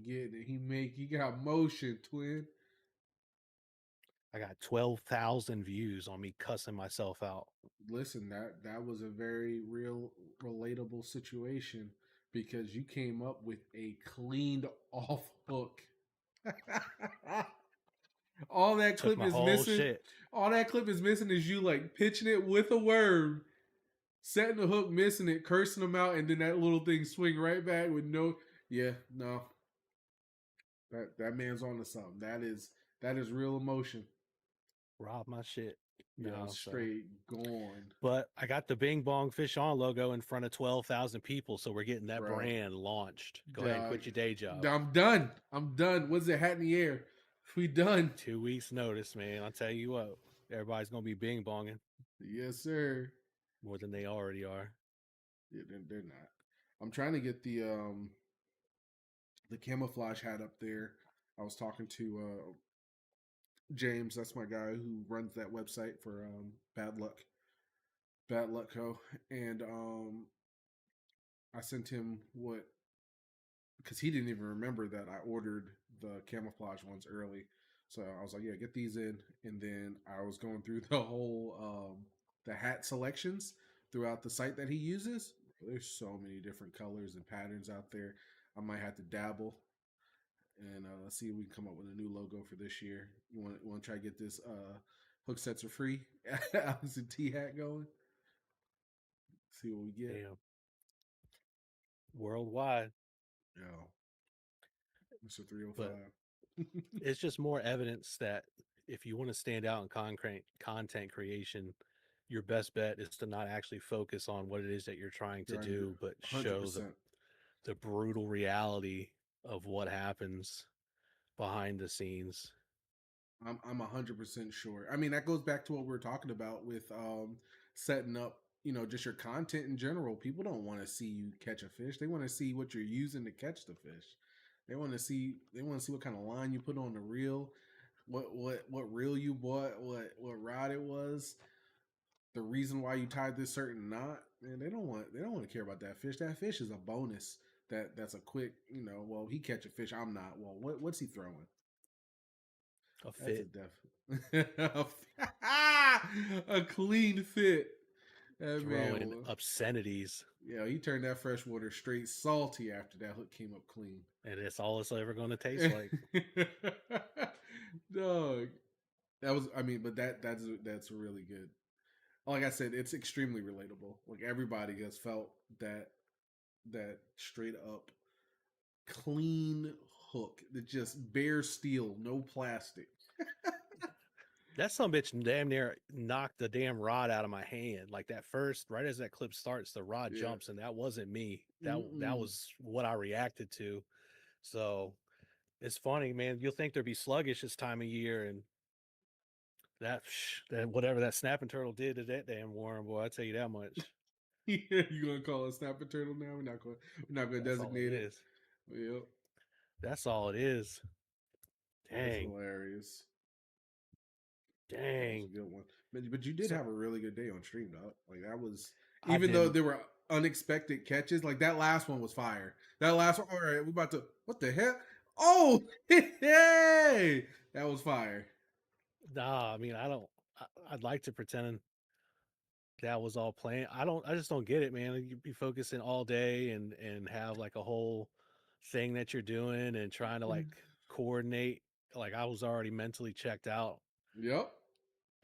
getting it. He got motion, twin. I got 12,000 views on me cussing myself out. Listen, that was a very real, relatable situation because you came up with a cleaned off hook. All that Took clip my is whole missing. shit. All that clip is missing is you like pitching it with a worm, setting the hook, missing it, cursing them out, and then that little thing swing right back with no. Yeah, no. That man's on to something. That is real emotion. Rob my shit. Yo, No, so. straight gone, But I got the Bing Bong Fish On logo in front of 12,000 people, so we're getting that bro. brand launched. Go ahead and Dog. quit your day job. I'm done. I'm done. What's the hat in the air? We done. 2 weeks notice, man. I'll tell you what, everybody's gonna be Bing Bonging Yes, sir. more than they already are. Yeah, they're not. I'm trying to get the camouflage hat up there. I was talking to James. That's my guy who runs that website for Bad Luck Co. And I sent him what because he didn't even remember that I ordered the camouflage ones early. So I was like, yeah, get these in. And then I was going through the whole the hat selections throughout the site that he uses. There's so many different colors and patterns out there. I might have to dabble and let's see if we can come up with a new logo for this year. You want to try to get this Hooksets are free Alex and T hat going? See what we get. Damn. Worldwide. Yeah, Mr. But 305. it's just more evidence that if you want to stand out in content creation, your best bet is to not actually focus on what it is that you're trying to Trying to do do, but hundred show percent. the brutal reality of what happens behind the scenes. I'm 100% sure. I mean, that goes back to what we were talking about with setting up, just your content in general. People don't want to see you catch a fish. They want to see what you're using to catch the fish. They want to see what kind of line you put on the reel, what reel you bought, what rod it was, the reason why you tied this certain knot. Man, they don't want to care about that fish. That fish is a bonus. That's a quick, well, he catch a fish, I'm not. Well, what's he throwing? A That's a fit, def a clean fit. That throwing man, obscenities, yeah, he turned that freshwater straight salty after that hook came up clean. and it's all it's ever going to taste like. Dog, that was. I mean, but that's really good. Like I said, it's extremely relatable. Like everybody has felt that straight up clean hook that just bare steel, no plastic. That some bitch damn near knocked the damn rod out of my hand. Like that first, right as that clip starts, the rod Yeah. jumps, and that wasn't me. That Mm-mm. was what I reacted to. So it's funny, man. You'll think there'd be sluggish this time of year, and that whatever that snapping turtle did to that damn worm, boy, I tell you that much. Yeah, you gonna call it snapper turtle now? We're not gonna That's all it designate it. is. Yep, That's all it is. that's Dang, hilarious. That was a dang. good one. But you did So have a really good day on stream, dog. Like that was I even though didn't. there were unexpected catches, like that last one was fire. That last one, all right, we about to what the heck? Oh hey, that was fire. Nah, I mean, I don't. I'd like to pretend that was all planned. I don't. I just don't get it, man. You be focusing all day and have like a whole thing that you're doing and trying to like coordinate. Like I was already mentally checked out, Yep.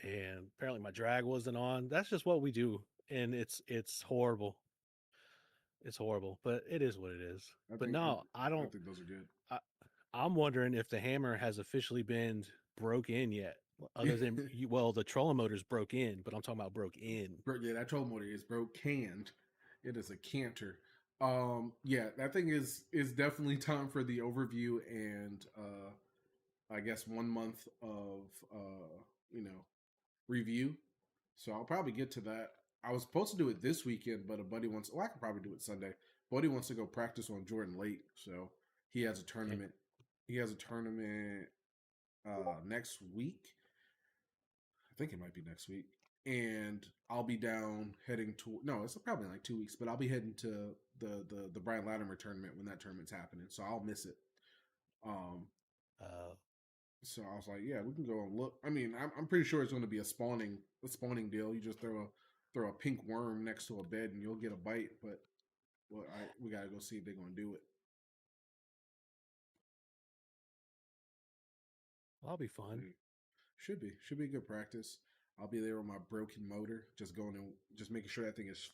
and apparently my drag wasn't on. That's just what we do, and it's horrible. It's horrible, but it is what it is. I But think I, no, I I don't. think those are good. I, I'm wondering if the hammer has officially been broke in yet. Other than well, the trolling motors broke in, but I'm talking about broke in. Yeah, that troll motor is broke canned. It is a canter. Yeah, that thing is definitely time for the overview and I guess 1 month of review. So I'll probably get to that. I was supposed to do it this weekend, but a buddy wants. Well, I could probably do it Sunday. Buddy wants to go practice on Jordan Lake, so he has a Damn. tournament. He has a tournament next week. I think it might be next week. And I'll be down heading to no, it's probably like 2 weeks, but I'll be heading to the Brian Latimer tournament when that tournament's happening. So I'll miss it. Um, Uh, so I was like, yeah, we can go and look. I mean, I'm pretty sure it's going to be a spawning deal. You just throw a pink worm next to a bed and you'll get a bite. But well, we gotta go see if they're going to do it. I'll be fun. Yeah, should be good practice. I'll be there with my broken motor, just going and just making sure that thing is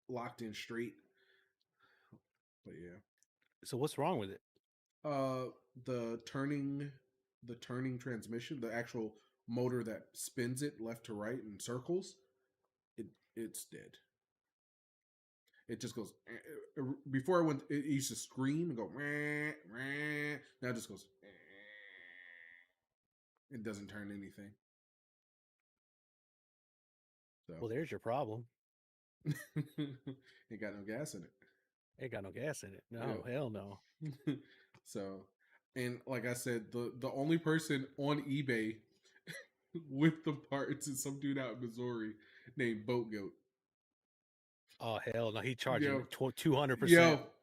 locked in straight. But yeah, So what's wrong with it? uh, the turning the turning transmission, the actual motor that spins it left to right in circles, it's dead. It just goes. Before I went, it used to scream and go. Now it just goes. It doesn't turn anything. So Well, there's your problem. ain't got no gas in it. Ain't got no gas in it. No, Yeah. hell no. So, and like I said, the only person on eBay with the parts is some dude out in Missouri named Boat Goat. Oh hell no. He charging Yo, 200%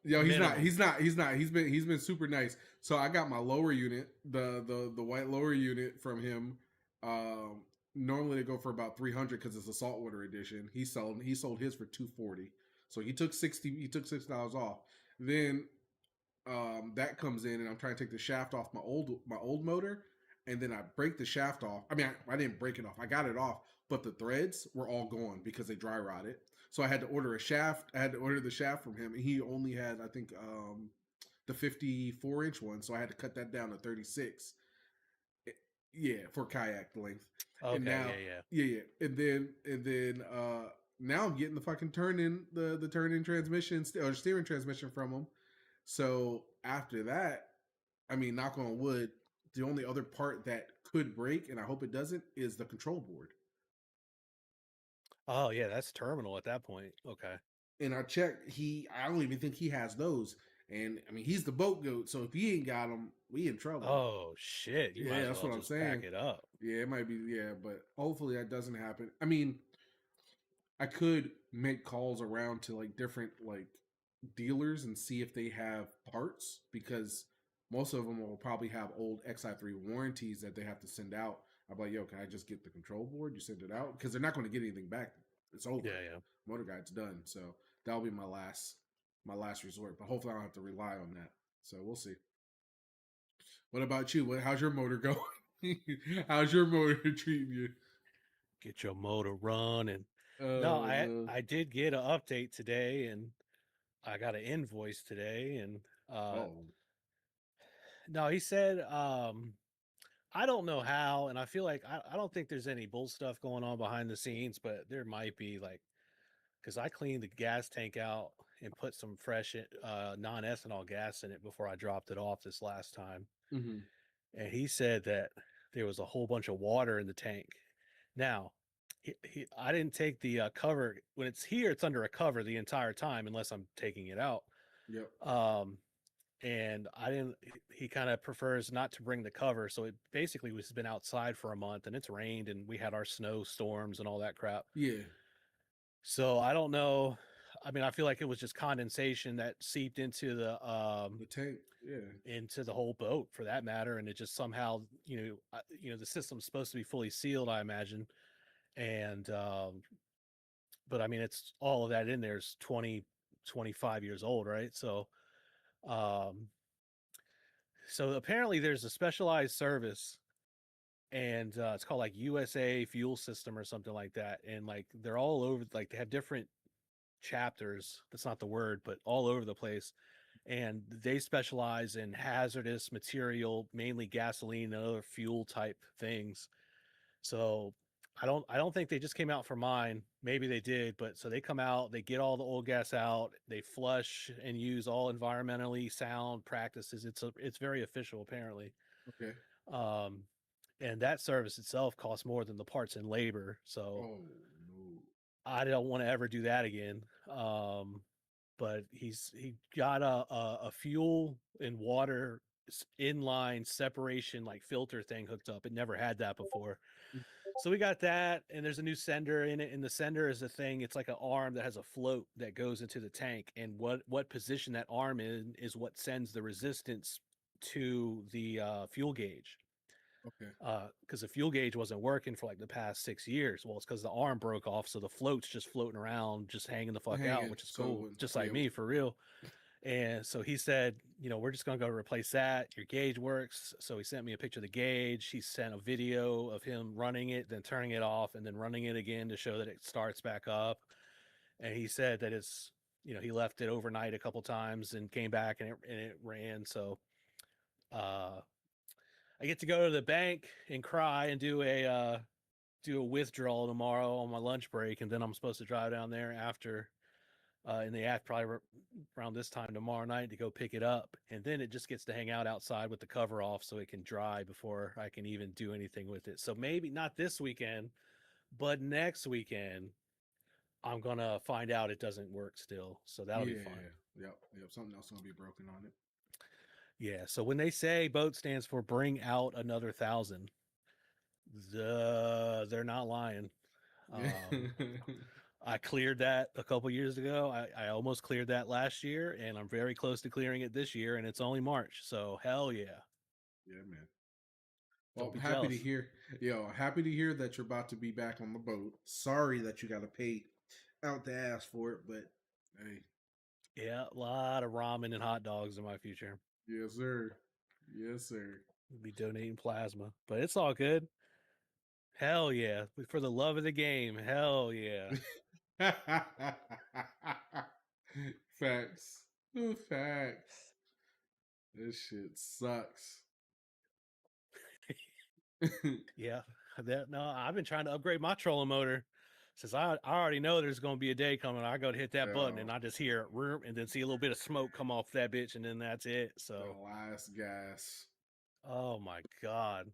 yo, he's not, minimum. he's not, he's not. He's been super nice. So I got my lower unit, the white lower unit from him. Um, Normally they go for about 300 because it's a saltwater edition. He sold his for 240. So he took $60 off. Then that comes in, and I'm trying to take the shaft off my old motor, and then I break the shaft off. I mean, I didn't break it off. I got it off, but the threads were all gone because they dry rotted. So I had to order a shaft. I had to order the shaft from him, and he only had, I think, the 54-inch one. So I had to cut that down to 36. Yeah, for kayak length. And Okay, now, yeah, yeah. yeah, and then now I'm getting the fucking turn in transmission or steering transmission from him. So after that, I mean, knock on wood, the only other part that could break, and I hope it doesn't, is the control board. Oh yeah, that's terminal at that point. Okay. And I checked, I don't even think he has those. And I mean, he's the boat goat, so if he ain't got them, we in trouble. Oh shit. You might Yeah, as that's well what I'm just pack saying. it up. Yeah, it might be. Yeah, but hopefully that doesn't happen. I mean, I could make calls around to like different like dealers and see if they have parts because most of them will probably have old XI3 warranties that they have to send out. I'm like, yo, can I just get the control board? You send it out because they're not going to get anything back. It's over. Yeah, yeah. Motor Guide's done. So that'll be my last resort. But hopefully I don't have to rely on that. So we'll see. What about you? How's your motor going? How's your motor treating you? Get your motor running. No, Oh no. I did get an update today, and I got an invoice today, and uh Oh. no, he said I don't know how, and I feel like I don't think there's any bull stuff going on behind the scenes, but there might be like because I cleaned the gas tank out and put some fresh non-ethanol gas in it before I dropped it off this last time. Hmm. And he said that there was a whole bunch of water in the tank. Now, I didn't take the cover when it's here. It's under a cover the entire time unless I'm taking it out. Yep. Um, and I didn't. He kind of prefers not to bring the cover, so it basically was been outside for a month, and it's rained, and we had our snowstorms and all that crap. Yeah. So I don't know. I mean, I feel like it was just condensation that seeped The tank. Yeah. into the whole boat for that matter, and it just somehow, the system's supposed to be fully sealed, I imagine, and but I mean, it's all of that in there is 20, 25 years old, right? Um, so apparently there's a specialized service, and it's called like USA Fuel System or something like that, and like they're all over, like they have different chapters. That's not the word, but all over the place. And they specialize in hazardous material, mainly gasoline and other fuel type things. So I don't think they just came out for mine. Maybe they did, but so they come out, they get all the old gas out, they flush and use all environmentally sound practices. It's very official apparently. Okay. Um, and that service itself costs more than the parts and labor. So Oh no. I don't want to ever do that again. But he got a fuel and water inline separation like filter thing hooked up. It never had that before. So we got that, and there's a new sender in it. And the sender is a thing. It's like an arm that has a float that goes into the tank, and what position that arm in is what sends the resistance to the fuel gauge Okay. because the fuel gauge wasn't working for like the past 6 years. Well, it's because the arm broke off, so the float's just floating around, just hanging the fuck out, Hanging. which is So it cool, wouldn't, just yeah. like me for real. And so he said, we're just gonna go replace that. Your gauge works. So he sent me a picture of the gauge. He sent a video of him running it, then turning it off, and then running it again to show that it starts back up. And he said that he left it overnight a couple times and came back and it ran. So uh, I get to go to the bank and cry and do a withdrawal tomorrow on my lunch break, and then I'm supposed to drive down there after in the app probably around this time tomorrow night to go pick it up, and then it just gets to hang out outside with the cover off so it can dry before I can even do anything with it. So maybe not this weekend, but next weekend I'm gonna find out it doesn't work still. So that'll be fun. Yeah. Yep. Yep. Something else gonna be broken on it. Yeah. So when they say boat stands for bring out another 1,000, they're not lying. Yeah. Um, I cleared that a couple years ago. I almost cleared that last year, and I'm very close to clearing it this year, and it's only March. So hell yeah. Yeah, man. Well, Don't I'm be happy to jealous. hear. Happy to hear that you're about to be back on the boat. Sorry that you got to pay out the ass for it, but hey, Yeah, a lot of ramen and hot dogs in my future. yes, sir. Yes, sir. We'll be donating plasma, but it's all good. Hell yeah. For the love of the game. Hell yeah. Facts. Facts. This shit sucks. Yeah. No, I've been trying to upgrade my trolling motor since I already know there's going to be a day coming. I go to hit that button Oh, and I just hear it and then see a little bit of smoke come off that bitch, and then that's it. the So, last gas. oh my God.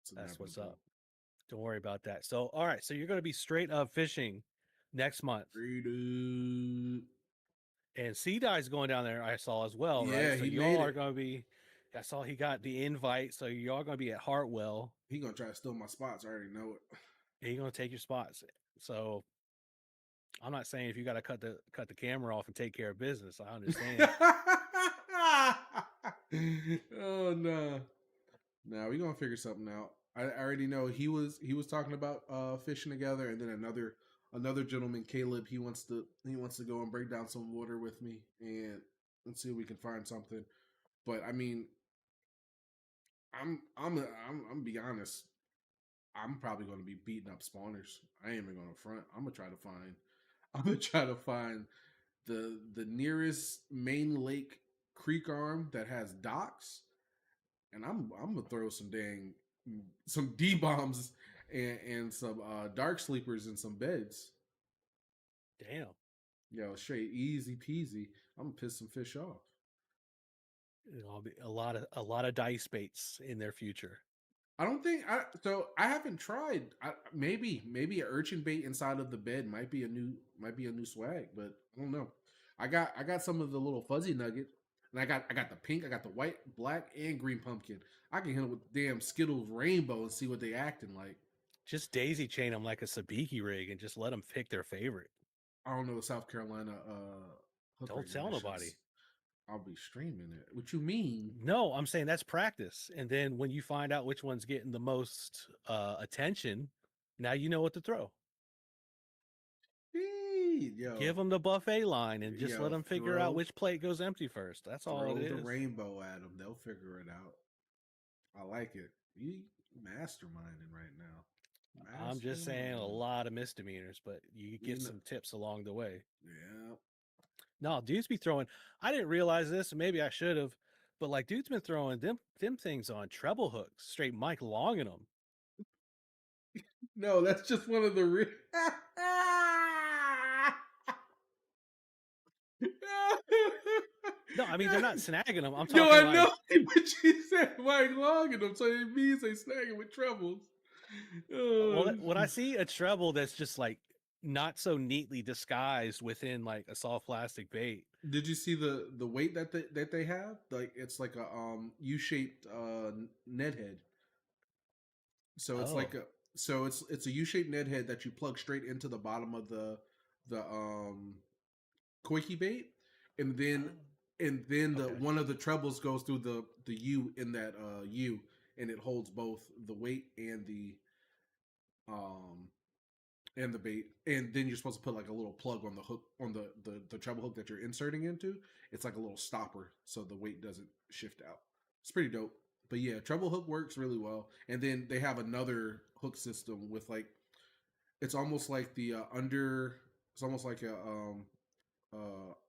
It's That's what's inevitable. up. Don't worry about that. So, all right. So, you're going to be straight up fishing next month. Dude. And Sea Dye's going down there, I saw as well, right? Yeah, So, he y'all made are it. going to be, I saw he got the invite. So, y'all going to be at Hartwell. He gonna try to steal my spots. I already know it. And he's going to take your spots. So, I'm not saying if you got to cut the camera off and take care of business. I understand. Oh no. No, we gonna figure something out. I already know he was talking about fishing together, and then another gentleman, Caleb, he wants to go and break down some water with me and see if we can find something. But I mean, I'm gonna be honest. I'm probably gonna be beating up spawners. I ain't even gonna front. I'm gonna try to find the nearest main lake creek arm that has docks, and I'm gonna throw some D bombs and some dark sleepers in some beds. Damn. Straight easy peasy. I'm gonna piss some fish off. It'll be a lot of dice baits in their future. I don't think I haven't tried. Maybe a urchin bait inside of the bed might be a new swag, but I don't know. I got some of the little fuzzy nugget, and I got the pink, I got the white, black, and green pumpkin. I can hit it with the damn Skittles rainbow and see what they acting like. Just daisy chain them like a sabiki rig and just let them pick their favorite. I don't know the South Carolina hook Don't tell nobody. regulations. I'll be streaming it. What you mean? No, I'm saying that's practice. And then when you find out which one's getting the most attention, now you know what to throw. Hey, Give them the buffet line and just let yo, them figure out throw which plate goes empty first. That's all it throw the is. rainbow at them. They'll figure it out. I like it. You masterminding right now. I'm just saying a Mastermind. lot of misdemeanors, but you You get know, some tips along the way. yeah. No, dudes be throwing. I didn't realize this, and maybe I should have, but like dudes been throwing them things on treble hooks, straight Mike Long in them. No, that's just one of the. No, I mean they're not snagging them. I'm No, talking I like know, but she said Mike Long in them, so it means they snagging with troubles. well, Oh, when I see a treble that's just like not so neatly disguised within like a soft plastic bait. did you see the weight that they have? Like it's like a U-shaped net head. So it's like Oh, it's a U-shaped net head that you plug straight into the bottom of the koiki bait, and then oh. and then the Okay. one of the trebles goes through the U in that U, and it holds both the weight um and the bait. And then you're supposed to put like a little plug on the hook on the treble hook that you're inserting into. It's like a little stopper so the weight doesn't shift out. It's pretty dope. But yeah, treble hook works really well. And then they have another hook system with like it's almost like the under. It's almost like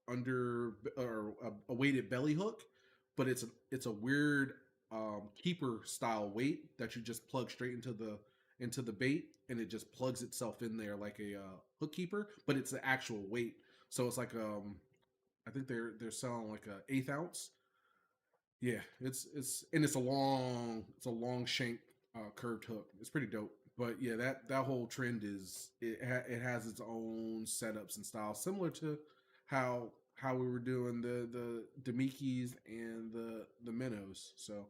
under or a weighted belly hook, but it's a weird keeper style weight that you just plug straight into the bait, and it just plugs itself in there like a hook keeper, but it's the actual weight. So it's like I think they're selling like a eighth ounce. Yeah, it's a long shank curved hook. It's pretty dope. But yeah, that whole trend is it has its own setups and styles, similar to how we were doing the Demikis and the minnows. So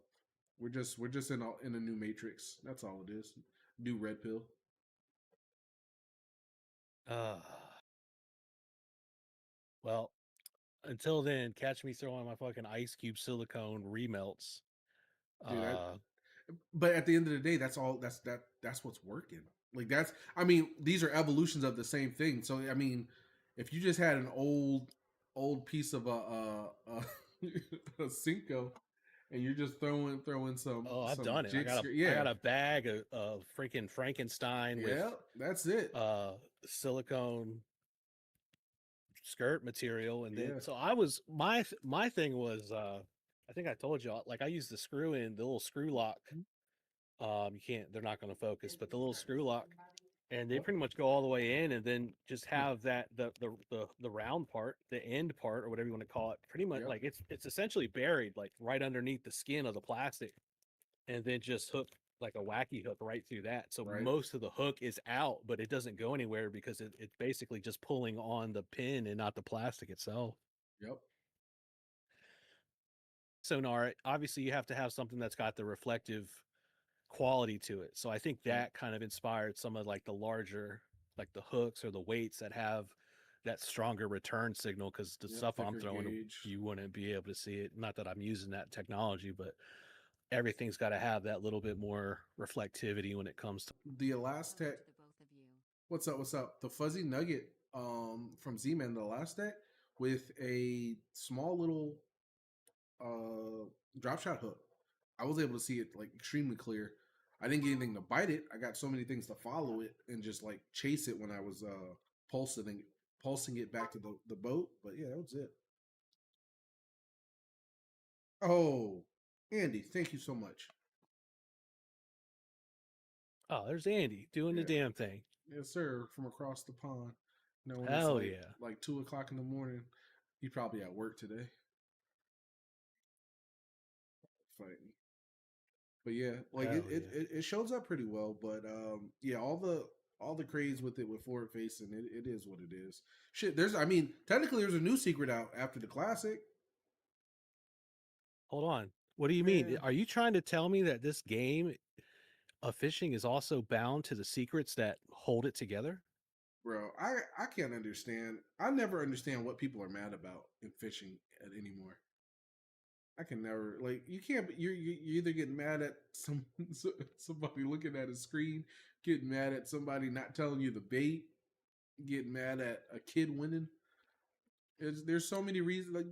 we're just in a new matrix. That's all it is. New red pill. Uh, well, until then, catch me throwing my fucking ice cube silicone remelts. Dude, Uh, but at the end of the day, that's all that's what's working. Like that's I mean, these are evolutions of the same thing. So I mean, if you just had an old piece of a Cinco and you're just throwing oh, I've some done it. jig skirt, I yeah. got a bag of freaking Frankenstein with Yeah, that's it. uh silicone skirt material, and then Yeah. so I was my thing was I think I told you like I used the screw in the little screw lock. You can't, they're not going to focus, but the little screw lock, and they Yep. pretty much go all the way in, and then just Hmm. have that the round part, the end part, or whatever you want to call it, pretty much Yep. like it's essentially buried like right underneath the skin of the plastic, and then just hook like a wacky hook right through that. So Right. most of the hook is out, but it doesn't go anywhere because it's basically just pulling on the pin and not the plastic itself. Yep. Sonar, obviously you have to have something that's got the reflective quality to it. So I think Yep. that kind of inspired some of like the larger, like the hooks or the weights that have that stronger return signal. Because the Yep. stuff I'm Thicker throwing, gauge. you wouldn't be able to see it. Not that I'm using that technology, but everything's got to have that little bit more reflectivity when it comes to. The Elastec. What's up? What's up? The fuzzy nugget from Z-Man, the Elastec with a small little drop shot hook. I was able to see it like extremely clear. I didn't get anything to bite it. I got so many things to follow it and just like chase it when I was pulsing it back to the boat. But yeah, that was it. Oh, Andy, thank you so much. Oh, there's Andy doing the Yeah, damn thing. yes, sir. From across the pond. You know, when it's Hell yeah. like 2 o'clock in the morning, he's probably at work today. Fighting. But yeah, like Hell yeah. it shows up pretty well. But yeah, all the craze with it with forward facing, it is what it is. Shit, there's I mean, technically there's a new secret out after the classic. Hold on. What do you mean? Man, Are you trying to tell me that this game of fishing is also bound to the secrets that hold it together? bro, I can't understand. I never understand what people are mad about in fishing anymore. I can never like you can't. You're either getting mad at somebody looking at a screen, getting mad at somebody not telling you the bait, getting mad at a kid winning. There's so many reasons. Like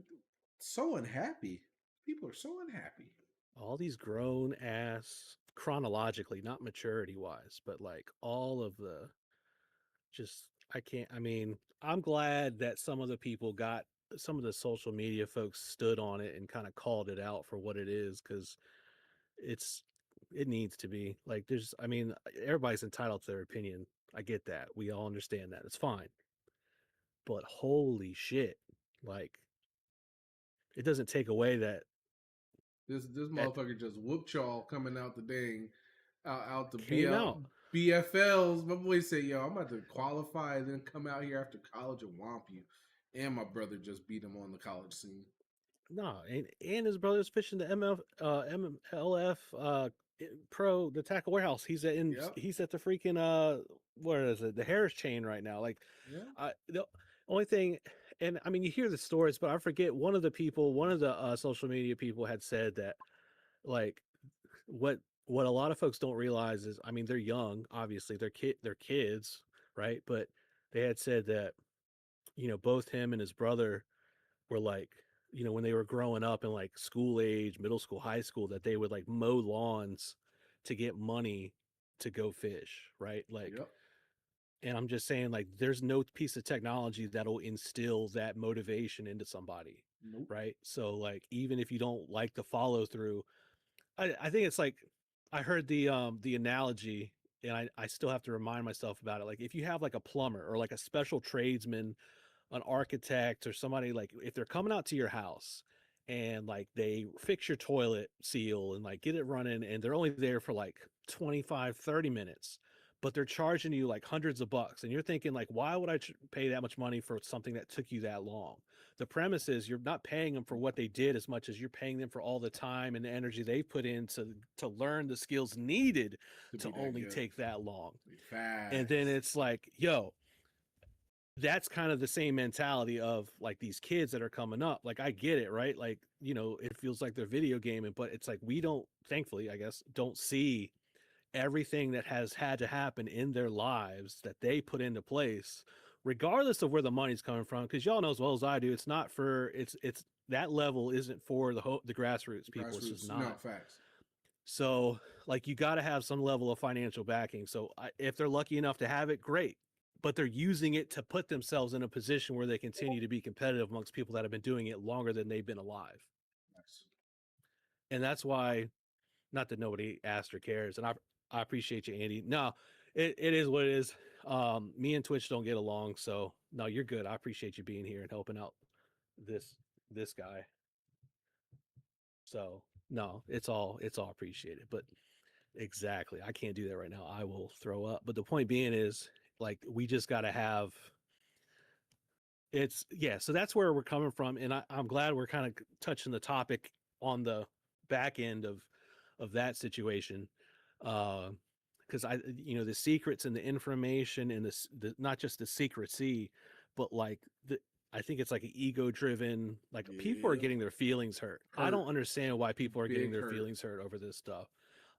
so unhappy. People are so unhappy. All these grown ass chronologically, not maturity wise, but like all of the just I can't I mean, I'm glad that some of the people got some of the social media folks stood on it and kind of called it out for what it is because it's it needs to be like there's I mean everybody's entitled to their opinion. I get that. We all understand that. It's fine. But holy shit. Like it doesn't take away This that motherfucker just whooped y'all coming out the dang out the came out. BFLs. My boy said, "Yo, I'm about to qualify and then come out here after college and womp you." And my brother just beat him on the college scene. No, and his brother's fishing the MLF pro the tackle warehouse. Yep. He's at the freaking what is it, the Harris chain right now. Like Yeah. the only thing, and I mean, you hear the stories, but I forget one of the people, one of the social media people had said that like what what a lot of folks don't realize is, I mean, they're young, obviously, they're kids, right? But they had said that both him and his brother were like, when they were growing up in like school age, middle school, high school, that they would like mow lawns to get money to go fish, right? Like, Yep. and I'm just saying, like, there's no piece of technology that'll instill that motivation into somebody, Nope. right? So, like, even if you don't like the follow through, I think it's like I heard the analogy, and I still have to remind myself about it. Like, if you have like a plumber or like a special tradesman, an architect or somebody, like if they're coming out to your house and like they fix your toilet seal and like get it running, and they're only there for like 25-30 minutes, but they're charging you like hundreds of bucks, and you're thinking like, why would I pay that much money for something that took you that long? The premise is you're not paying them for what they did as much as you're paying them for all the time and the energy they put in to learn the skills needed To to be that only good. take that long. And then Facts. it's like, yo, that's kind of the same mentality of like these kids that are coming up. Like, I get it, right? Like, it feels like they're video gaming, but it's like we don't, thankfully, I guess, don't see everything that has had to happen in their lives that they put into place, regardless of where the money's coming from. Because y'all know as well as I do, it's not for it's that level isn't for the grassroots people. It's just Grassroots. No, not. facts. So, like, you got to have some level of financial backing. So, if they're lucky enough to have it, great. But they're using it to put themselves in a position where they continue to be competitive amongst people that have been doing it longer than they've been alive. Nice. And that's why, not that nobody asked or cares, and I appreciate you, Andy. No, it is what it is. Me and Twitch don't get along, so no, you're good. I appreciate you being here and helping out this this guy. So no, it's all appreciated. But exactly. I can't do that right now. I will throw up. But the point being is, like, we just got to have it's, yeah. So that's where we're coming from. And I'm glad we're kind of touching the topic on the back end of that situation. Because the secrets and the information and the not just the secrecy, but like I think it's like an ego driven, like people are Yeah. getting their feelings hurt. I Hurt. don't understand why people are getting Big their hurt. feelings hurt over this stuff.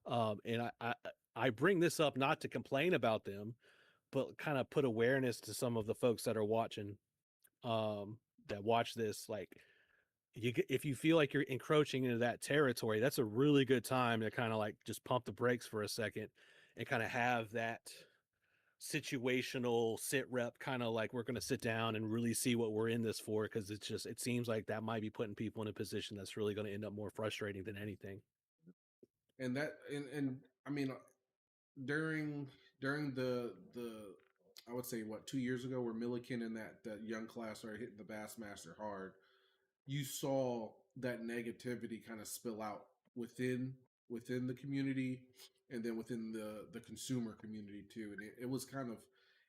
And I bring this up not to complain about them, but kind of put awareness to some of the folks that are watching, um, that watch this. Like, if you feel like you're encroaching into that territory, that's a really good time to kind of like just pump the brakes for a second and kind of have that situational sit rep, kind of like, we're going to sit down and really see what we're in this for, because it seems like that might be putting people in a position that's really going to end up more frustrating than anything. And that and I mean during the I would say what 2 years ago where Milliken and that young class started hitting the Bassmaster hard, you saw that negativity kind of spill out within within the community and then within the consumer community too. And it was kind of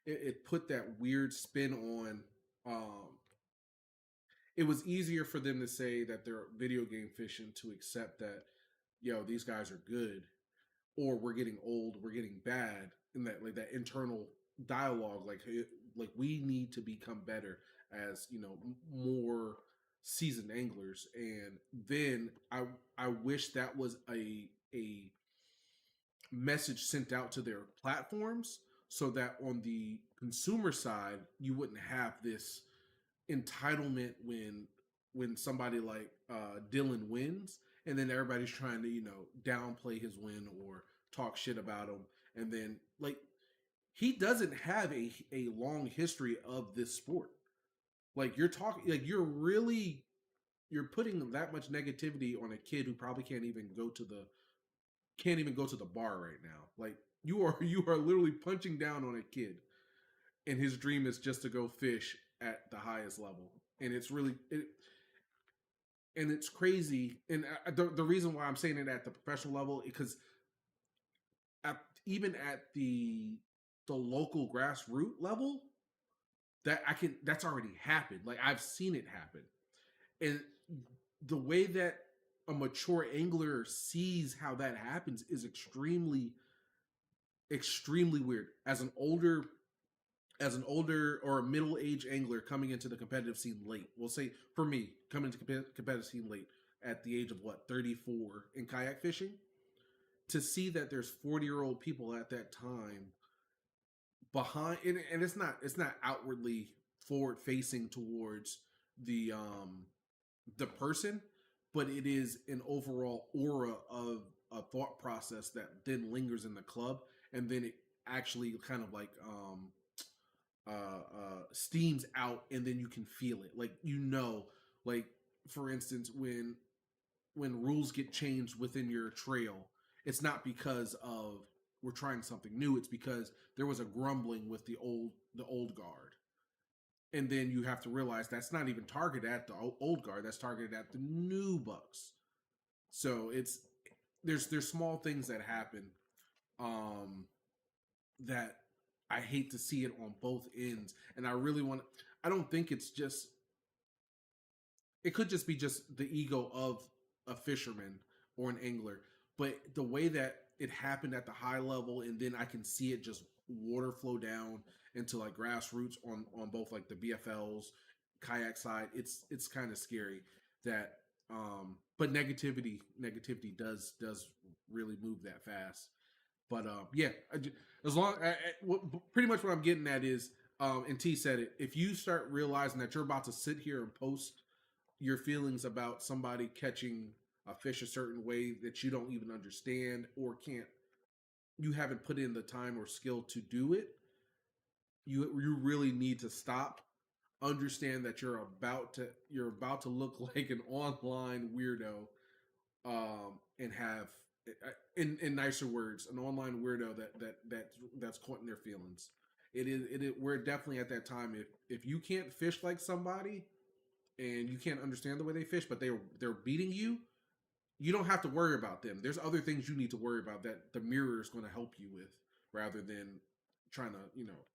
it put that weird spin on it was easier for them to say that they're video game fishing to accept that, yo, these guys are good, or we're getting old, we're getting bad, and that like that internal dialogue, like like we need to become better as more seasoned anglers. And then I wish that was a message sent out to their platforms so that on the consumer side you wouldn't have this entitlement when somebody like Dylan wins, and then everybody's trying to downplay his win or talk shit about him, and then like he doesn't have a long history of this sport. Like you're talking, like you're putting that much negativity on a kid who probably can't even go to the bar right now. Like you are literally punching down on a kid, and his dream is just to go fish at the highest level, and and it's crazy. And the reason why I'm saying it at the professional level, because at, even at the local grassroots level, that's already happened. Like I've seen it happen, and the way that a mature angler sees how that happens is extremely weird. As an older as an older or a middle aged angler coming into the competitive scene late. We'll say for me, coming into competitive scene late at the age of what 34 in kayak fishing, to see that there's 40-year-old people at that time behind, and it's not outwardly forward facing towards the person, but it is an overall aura of a thought process that then lingers in the club, and then it actually kind of like steams out, and then you can feel it, like like for instance, when rules get changed within your trail, it's not because of we're trying something new. It's because there was a grumbling with the old guard, and then you have to realize that's not even targeted at the old guard. That's targeted at the new bucks. So there's small things that happen um, that I hate to see it on both ends, and I really want. I don't think it's just it could just be just the ego of a fisherman or an angler, but the way that it happened at the high level, and then I can see it just water flow down into like grassroots on both like the BFLs, kayak side. It's kind of scary that but negativity does really move that fast. But yeah, as long pretty much what I'm getting at is and T said it. If you start realizing that you're about to sit here and post your feelings about somebody catching a fish a certain way that you don't even understand or can't, you haven't put in the time or skill to do it, you really need to stop. Understand that you're about to look like an online weirdo, and have, in nicer words, an online weirdo that's caught in their feelings. It is we're definitely at that time. If you can't fish like somebody and you can't understand the way they fish, but they're beating you, you don't have to worry about them. There's other things you need to worry about that the mirror is going to help you with, rather than trying to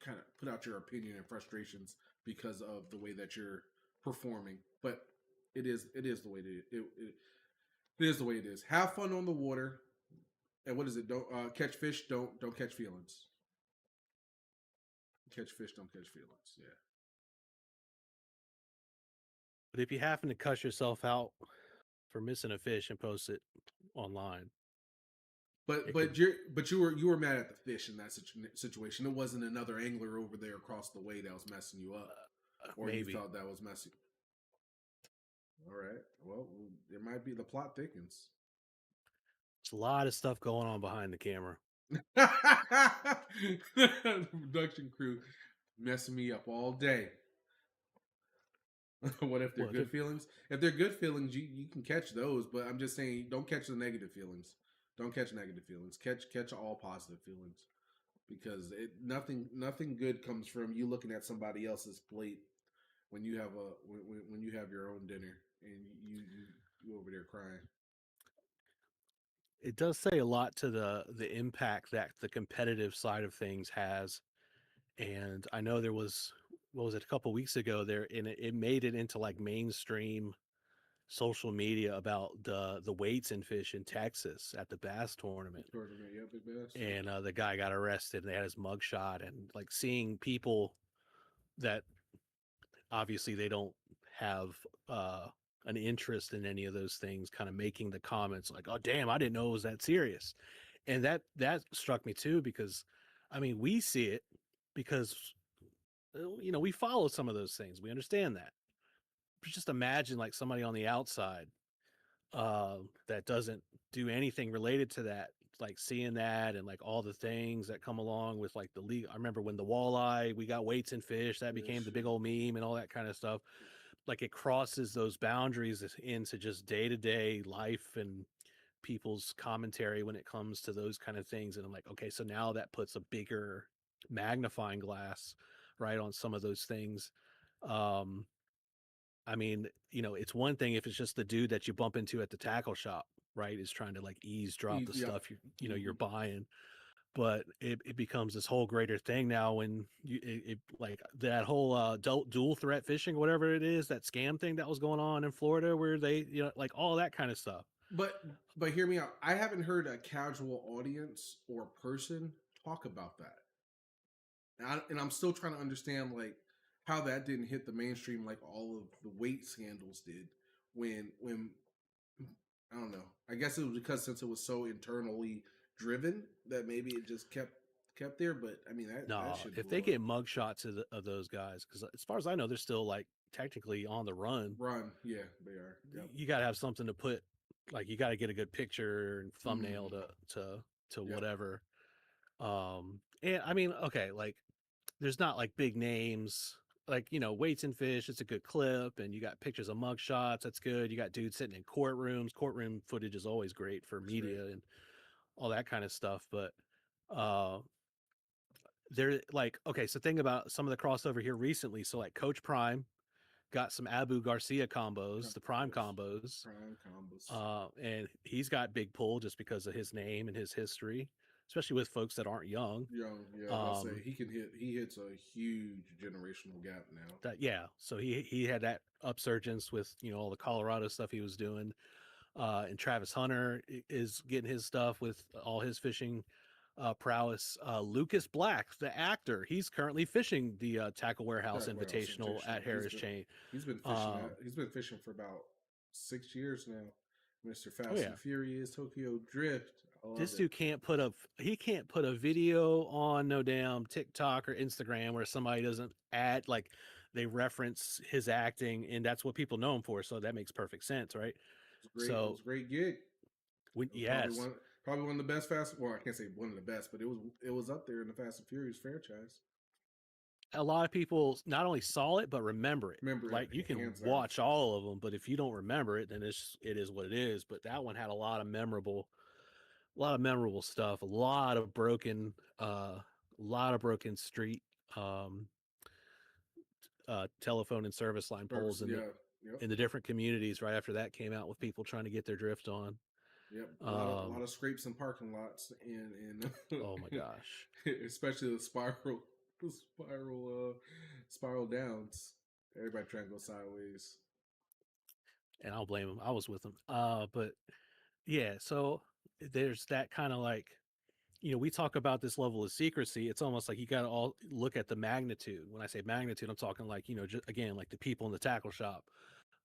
kind of put out your opinion and frustrations because of the way that you're performing. But it is the way it is the way it is. Have fun on the water, and what is it? Don't catch fish. Don't catch feelings. Catch fish. Don't catch feelings. Yeah. But if you happen to cuss yourself out for missing a fish and post it online, But it could you were mad at the fish in that situation. It wasn't another angler over there across the way that was messing you up, or you maybe felt that was messing. All right. Well, it might be the plot thickens. it's a lot of stuff going on behind the camera. The production crew messing me up all day. What if they're Well, good feelings? If they're good feelings, you can catch those. But I'm just saying, don't catch the negative feelings. Don't catch negative feelings. Catch all positive feelings, because nothing good comes from you looking at somebody else's plate when you have when you have your own dinner, and you over there crying. it does say a lot to the impact that the competitive side of things has. And I know there was, what was it, a couple weeks ago there, and it made it into like mainstream social media about the weights and fish in Texas at the bass tournament. Tournament, yeah, big bass, yeah. And the guy got arrested and they had his mugshot, and like seeing people that obviously they don't have uh an interest in any of those things kind of making the comments like, oh damn, I didn't know it was that serious. And that struck me too, because I mean we see it because we follow some of those things, we understand that. But just imagine like somebody on the outside that doesn't do anything related to that, like seeing that and like all the things that come along with like the league. I remember when the walleye, we got weights and fish, that became Fish, the yeah. big old meme and all that kind of stuff. Like it crosses those boundaries into just day to day life and people's commentary when it comes to those kind of things. And I'm like, okay, so now that puts a bigger magnifying glass right on some of those things. Um, I mean, it's one thing if it's just the dude that you bump into at the tackle shop, right? Is trying to like eavesdrop the Yeah. stuff you're Hmm. buying, but it becomes this whole greater thing now when it like that whole dual threat fishing, whatever it is, that scam thing that was going on in Florida, where they like all that kind of stuff. But but hear me out. I haven't heard a casual audience or person talk about that. and I'm still trying to understand like how that didn't hit the mainstream like all of the weight scandals did when I don't know. I guess it was because since it was so internally driven that maybe it just kept there. But I mean that No, should if they blew up. get mugshots of those guys, because as far as I know, they're still like technically on the run. Run, yeah, they are. Yep. You got to have something to put, like you got to get a good picture and thumbnail Mm-hmm. to Yep. whatever. And I mean, okay, like there's not like big names. Like, weights and fish, it's a good clip, and you got pictures of mugshots, that's good. You got dudes sitting in courtrooms. Courtroom footage is always great for It's great. media and all that kind of stuff. But uh they're like, okay, so think about some of the crossover here recently. So like Coach Prime got some Abu Garcia combos, the Prime Yes. combos. Prime combos. And he's got big pull just because of his name and his history, especially with folks that aren't young. Young, yeah, I was about to say Um, he hits a huge generational gap now. that yeah, so he had that upsurgence with all the Colorado stuff he was doing. And Travis Hunter is getting his stuff with all his fishing prowess. Lucas Black, the actor, he's currently fishing the Tackle Warehouse That warehouse Invitational at invitational. Harris Chain. He's been fishing Um, that. He's been fishing for about 6 years now. Mr. oh Fast yeah, and Furious, Tokyo Drift. I love this it. dude can't put a video on no damn TikTok or Instagram where somebody doesn't add like they reference his acting, and that's what people know him for. So that makes perfect sense, right? It was great. It So was a great gig. when It was yes, probably one of the best fast. Well, I can't say one of the best, but it was up there in the Fast and Furious franchise. a lot of people not only saw it but remember it. Remember Like you it can hands down. watch all of them, but if you don't remember it, then it is what it is. But that one had a lot of memorable stuff, a lot of broken street um, telephone and service line poles Service, yeah, yep, in the different communities right after that came out with people trying to get their drift on. yep. A lot Um, of scrapes in parking lots and oh my gosh. especially spiral downs. Everybody trying to go sideways. And I'll blame them. I was with them. But yeah, so there's that kind of like, we talk about this level of secrecy. It's almost like you got to all look at the magnitude. When I say magnitude, I'm talking like, again, like the people in the tackle shop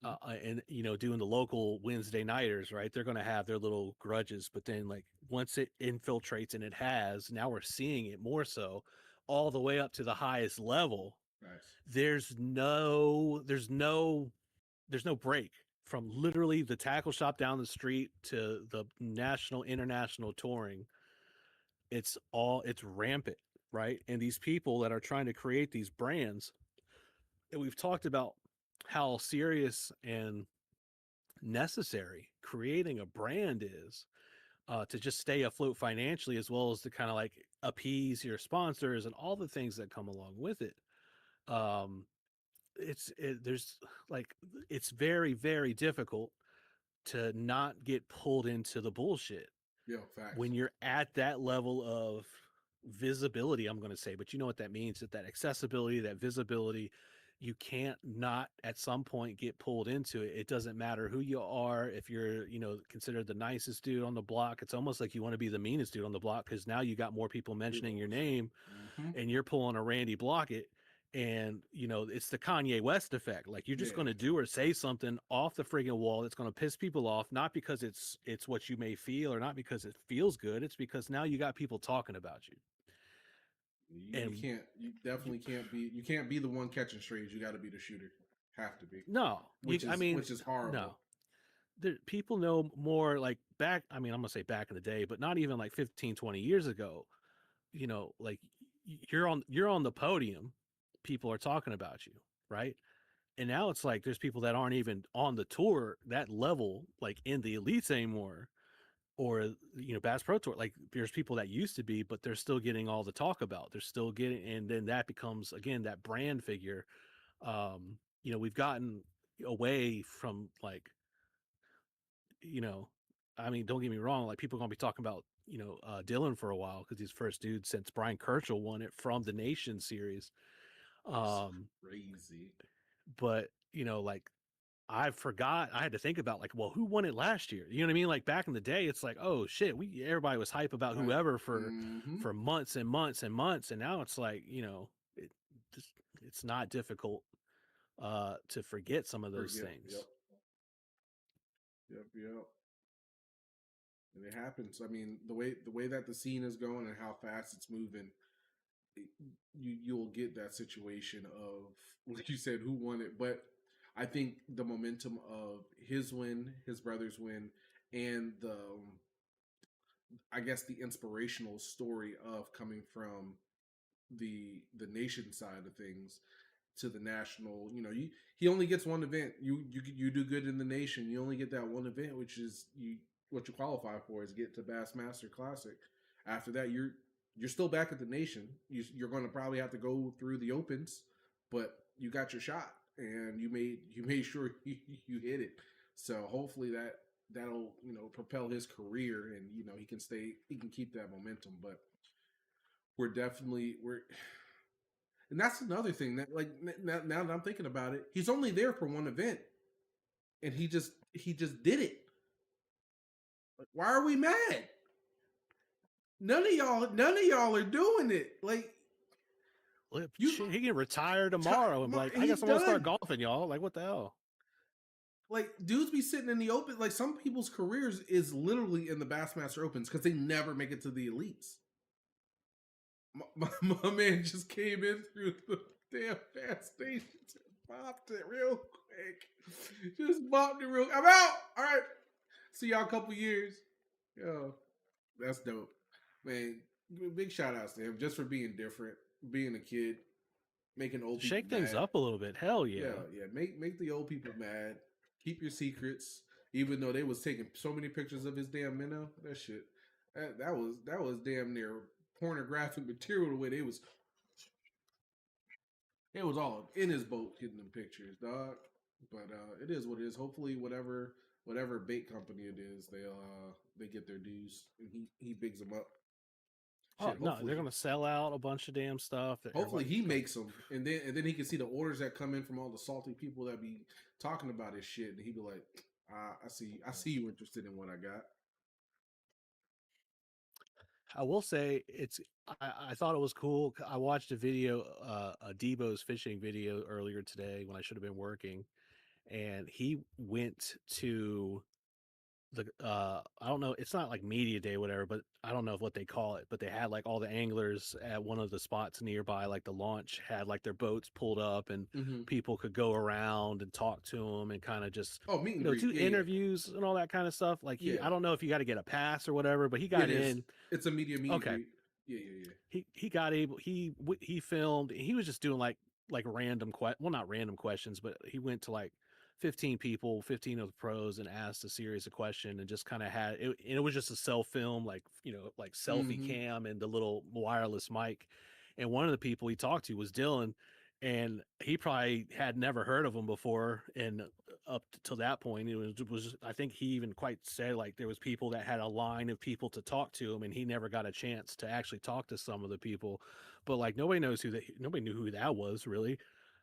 and, doing the local Wednesday nighters, right? They're going to have their little grudges. But then, like, once it infiltrates, and it has, now we're seeing it more so all the way up to the highest level. Nice. There's no break from literally the tackle shop down the street to the national, international touring. It's rampant, right? And these people that are trying to create these brands, and we've talked about how serious and necessary creating a brand is, to just stay afloat financially, as well as to kind of like appease your sponsors and all the things that come along with it. Um, there's like, it's very, very difficult to not get pulled into the bullshit Yeah, facts. when you're at that level of visibility. I'm going to say, but you know what that means, that accessibility, that visibility, you can't not at some point get pulled into it. It doesn't matter who you are. If you're, considered the nicest dude on the block, it's almost like you want to be the meanest dude on the block, because now you got more people mentioning your name, Mm-hmm. and you're pulling a Randy Blockett. And it's the Kanye West effect. Like, you're just Yeah, going to do or say something off the friggin' wall that's going to piss people off, not because it's what you may feel, or not because it feels good. It's because now you got people talking about you. you And can't. You you, definitely can't be. You can't be the one catching strays. You got to be the shooter. Have to be. no, I mean, Which is horrible. no, people know more. Like, back, I mean, I'm gonna say back in the day, but not even like 15, 20 years ago. Like, you're on the podium, people are talking about you, right? And now it's like there's people that aren't even on the tour that level, like in the elites anymore, or Bass Pro Tour. Like, there's people that used to be, but they're still getting all the talk about. They're still getting, and then that becomes again that brand figure. We've gotten away from like, you know, I mean, don't get me wrong, like people are gonna be talking about Dylan for a while, because he's first dude since Brian Kerschel won it from the Nation series. It's Um, crazy. but like, I forgot. I had to think about like, well, who won it last year? You know what I mean? Like back in the day, it's like, oh shit, we everybody was hype about Right. whoever Mm-hmm. for months and months and months, and now it's like, it just it's not difficult to forget some of those Yep. Yep. things. Yep. Yep. And it happens. I mean, the way that the scene is going and how fast it's moving, you'll get that situation of, like you said, who won it. But I think the momentum of his win, his brother's win, and I guess the inspirational story of coming from the nation side of things to the national. He only gets one event. You do good in the nation. You only get that one event, which is what you qualify for is get to Bassmaster Classic. After that, you're still back at the nation. You're going to probably have to go through the opens, but you got your shot and you made sure you hit it. So hopefully that'll propel his career and he can keep that momentum. But we're and that's another thing that, like, now that I'm thinking about it, he's only there for one event, and he just did it. Like, why are we mad? None of y'all are doing it. Like, Well, you, shit, he can retire tomorrow and be like, I guess he's I'm gonna start done. golfing, y'all. Like, what the hell? Like, dudes be sitting in the open. Like, some people's careers is literally in the Bassmaster Opens because they never make it to the elites. My man just came in through the damn gas station, just bopped it real quick. Just bopped it real. I'm out. All right. See y'all a couple years. Yo, that's dope, man. Big shout outs to him just for being different, being a kid, making old people Shake things mad. up a little bit. Hell Yeah, yeah. yeah. Make the old people mad. Keep your secrets, even though they was taking so many pictures of his damn minnow. That shit. That was damn near pornographic material. The way they was all in his boat getting them pictures, dog. But it is what it is. Hopefully, whatever bait company it is, they get their dues, and he bigs them up. Oh Shit. no, they're Hopefully, gonna sell out a bunch of damn stuff that hopefully everybody's he gonna. makes them, and then he can see the orders that come in from all the salty people that be talking about his shit, and he be like, I see you interested in what I got. I will say I thought it was cool. I watched a video, a Debo's fishing video earlier today when I should have been working, and he went to the I don't know, it's not like media day, whatever, but I don't know what they call it, but they had like all the anglers at one of the spots nearby, like the launch had like their boats pulled up and Mm-hmm. people could go around and talk to them and kind of just, Oh, meet and greet. do Yeah, yeah, interviews and all that kind of stuff. Like yeah. I don't know if you got to get a pass or whatever, but he Yeah, got it is. in. It's a media meet and Okay. greet. Yeah, yeah, yeah. He got able he filmed, he was just doing like random well, not random questions, but he went to like 15 people, 15 of the pros, and asked a series of questions and just kind of had it, and it was just a self film, like like selfie Mm-hmm. cam and the little wireless mic. And one of the people he talked to was Dylan, and he probably had never heard of him before. And up to that point, it was I think he even quite said like there was people that had a line of people to talk to him, and he never got a chance to actually talk to some of the people. But like nobody knew who that was really.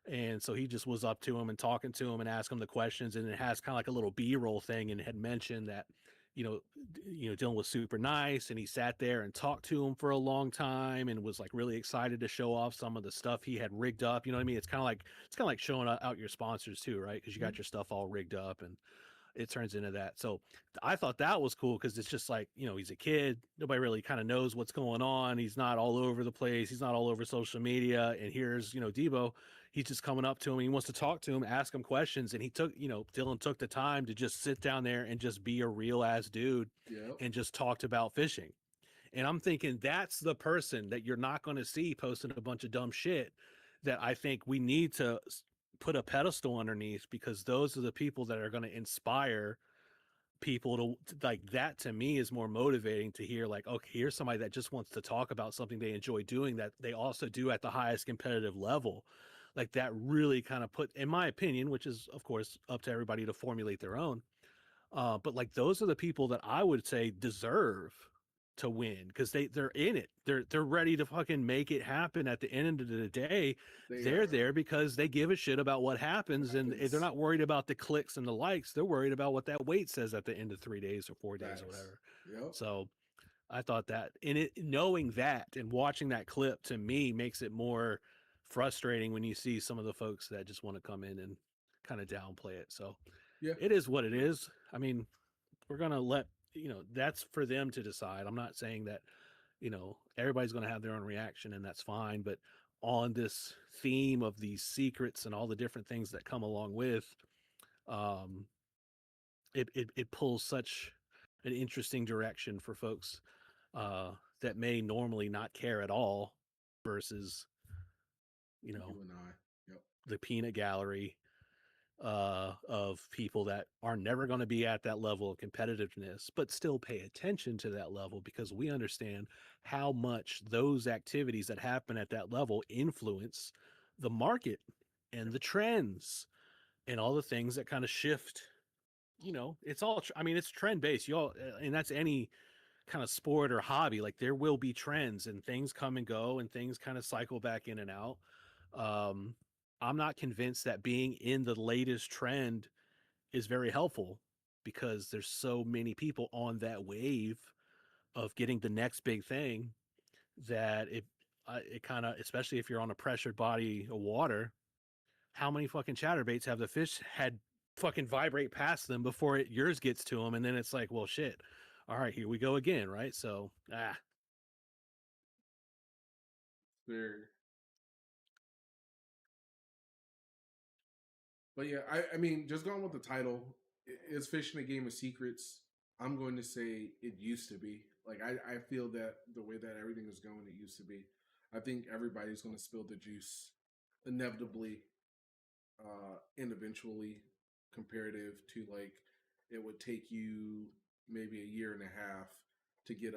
And so he just was up to him and talking to him and asking him the questions, and it has kind of like a little B-roll thing, and had mentioned that you know, Dylan was super nice, and he sat there and talked to him for a long time, and was like really excited to show off some of the stuff he had rigged up. You know what I mean? It's kind of like showing out your sponsors too, right? Because you Mm-hmm. got your stuff all rigged up, and it turns into that. So I thought that was cool because it's just like, he's a kid. Nobody really kind of knows what's going on. He's not all over the place. He's not all over social media. And here's, Debo. He's just coming up to him. He wants to talk to him, ask him questions. And Dylan took the time to just sit down there and just be a real ass dude Yep. and just talked about fishing. And I'm thinking that's the person that you're not going to see posting a bunch of dumb shit that I think we need to put a pedestal underneath, because those are the people that are going to inspire people like that. To me is more motivating to hear like, okay, here's somebody that just wants to talk about something they enjoy doing, that they also do at the highest competitive level. Like that really kind of put, in my opinion, which is of course up to everybody to formulate their own, but like those are the people that I would say deserve to win because they're in it. They're ready to fucking make it happen at the end of the day. They They're are. there because they give a shit about what What happens, and they're happens? not worried about the clicks and the likes. They're worried about what that weight says at the end of 3 days or 4 days or Facts. whatever. Yep. So I thought that, and it knowing that and watching that clip to me makes it more frustrating when you see some of the folks that just want to come in and kind of downplay it. So Yeah. it is what it Yep. is. I mean, we're gonna let that's for them to decide. I'm not saying that everybody's gonna have their own reaction, and that's fine. But on this theme of these secrets and all the different things that come along with, um, it pulls such an interesting direction for folks uh, that may normally not care at all versus you know You and I. Yep. the peanut gallery of people that are never going to be at that level of competitiveness, but still pay attention to that level because we understand how much those activities that happen at that level influence the market and Yep. the trends and all the things that kind of shift. It's all, I mean, it's trend based. And that's any kind of sport or hobby. Like there will be trends and things come and go and things kind of cycle back in and out. Um, I'm not convinced that being in the latest trend is very helpful because there's so many people on that wave of getting the next big thing that it kind of, especially if you're on a pressured body of water, how many fucking chatterbaits have the fish had fucking vibrate past them before yours gets to them, and then it's like, well, shit. All right, here we go again, right? So, There. But yeah, I mean, just going with the title, is fishing a game of secrets? I'm going to say it used to be. Like I feel that the way that everything is going, it used to be. I think everybody's going to spill the juice, inevitably, and eventually, comparative to like it would take you maybe a year and a half to get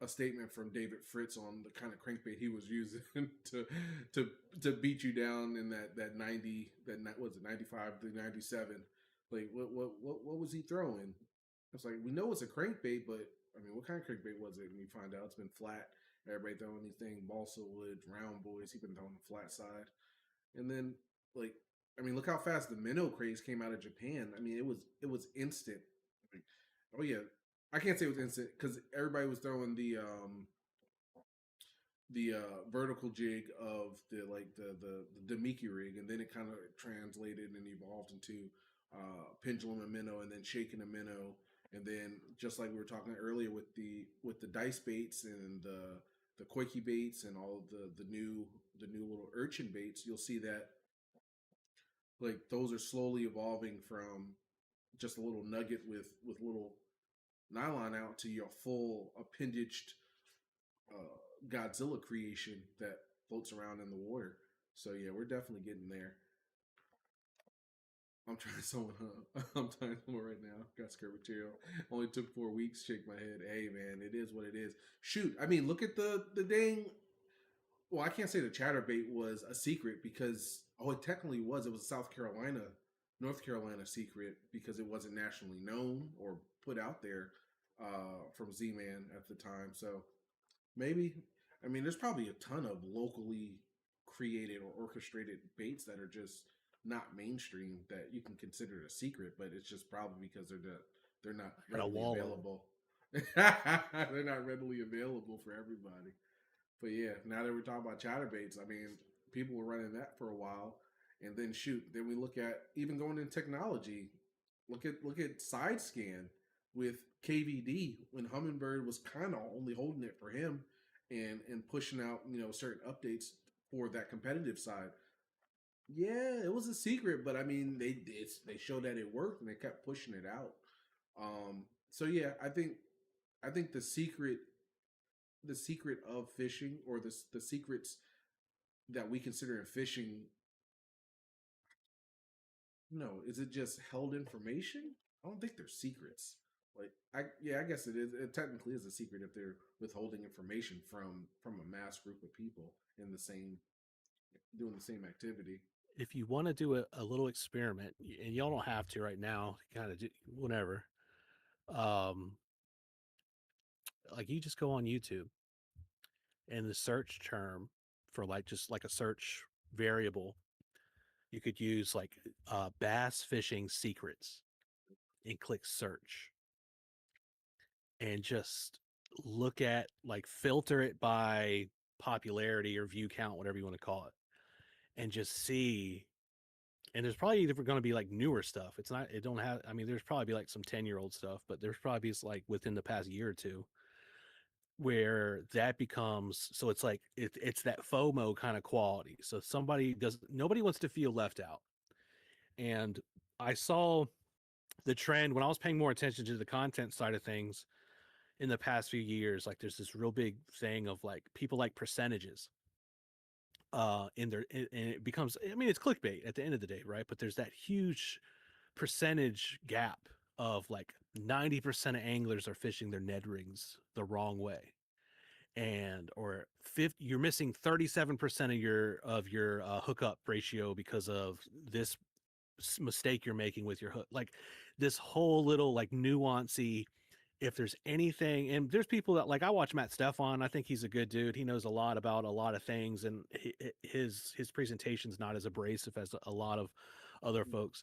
a statement from David Fritz on the kind of crankbait he was using to to to beat you down in that 90, that was it 95 to 97. Like what was he throwing? It's like, we know it's a crankbait, but I mean, what kind of crankbait was it? And you find out it's been flat. Everybody throwing these things, balsa wood, round boys. He's been throwing the flat side. And then, like, I mean, look how fast the minnow craze came out of Japan. I mean, it was instant. Like, oh yeah, I can't say it was instant because everybody was throwing the vertical jig of the Demiki rig, and then it kind of translated and evolved into pendulum and minnow, and then shaking a minnow, and then just like we were talking earlier with the dice baits and the koiki baits and all of the new little urchin baits, you'll see that like those are slowly evolving from just a little nugget with little nylon out to your full appendaged Godzilla creation that floats around in the water. So yeah, we're definitely getting there. I'm trying someone. I'm trying someone right now. Got skirt material. Only took 4 weeks. Shake my head. Hey man, it is what it is. Shoot, I mean, look at the dang. Well, I can't say the chatterbait was a secret because it technically was. It was a North Carolina secret because it wasn't nationally known or put out there from Z Man at the time. So maybe, I mean, there's probably a ton of locally created or orchestrated baits that are just not mainstream that you can consider a secret, but it's just probably because they're not at a readily wall of them. available. They're not readily available for everybody. But yeah, now that we're talking about chatterbaits, I mean, people were running that for a while, and then shoot, then we look at even going in technology. Look at side scan with KVD when Humminbird was kind of only holding it for him, and pushing out certain updates for that competitive side. Yeah, it was a secret, but I mean they showed that it worked and they kept pushing it out. So yeah, I think the secret of fishing, or the secrets that we consider in fishing, no, is it just held information? I don't think they're secrets. Like, I guess it is. It technically is a secret if they're withholding information from a mass group of people in the same doing the same activity. If you want to do a little experiment, and y'all don't have to right now, kind of do whatever, Um, like you just go on YouTube and the search term for like just like a search variable, you could use like bass fishing secrets and click search and just look at like filter it by popularity or view count, whatever you want to call it, and just see. And there's probably either going to be like newer stuff. It's not, it don't have, I mean, there's probably be like some 10-year-old stuff, but there's probably like within the past year or two where that becomes, so it's like, it's that FOMO kind of quality. So somebody does, nobody wants to feel left out. And I saw the trend when I was paying more attention to the content side of things in the past few years. Like there's this real big thing of like people like percentages in their, and it becomes, I mean, it's clickbait at the end of the day, right? But there's that huge percentage gap of like 90% of anglers are fishing their Ned rings the wrong way, and or 50, you're missing 37% of your hookup ratio because of this mistake you're making with your hook. Like this whole little like nuancy, if there's anything, and there's people that like, I watch Matt Stefan. I think he's a good dude. He knows a lot about a lot of things, and his presentation's not as abrasive as a lot of other folks.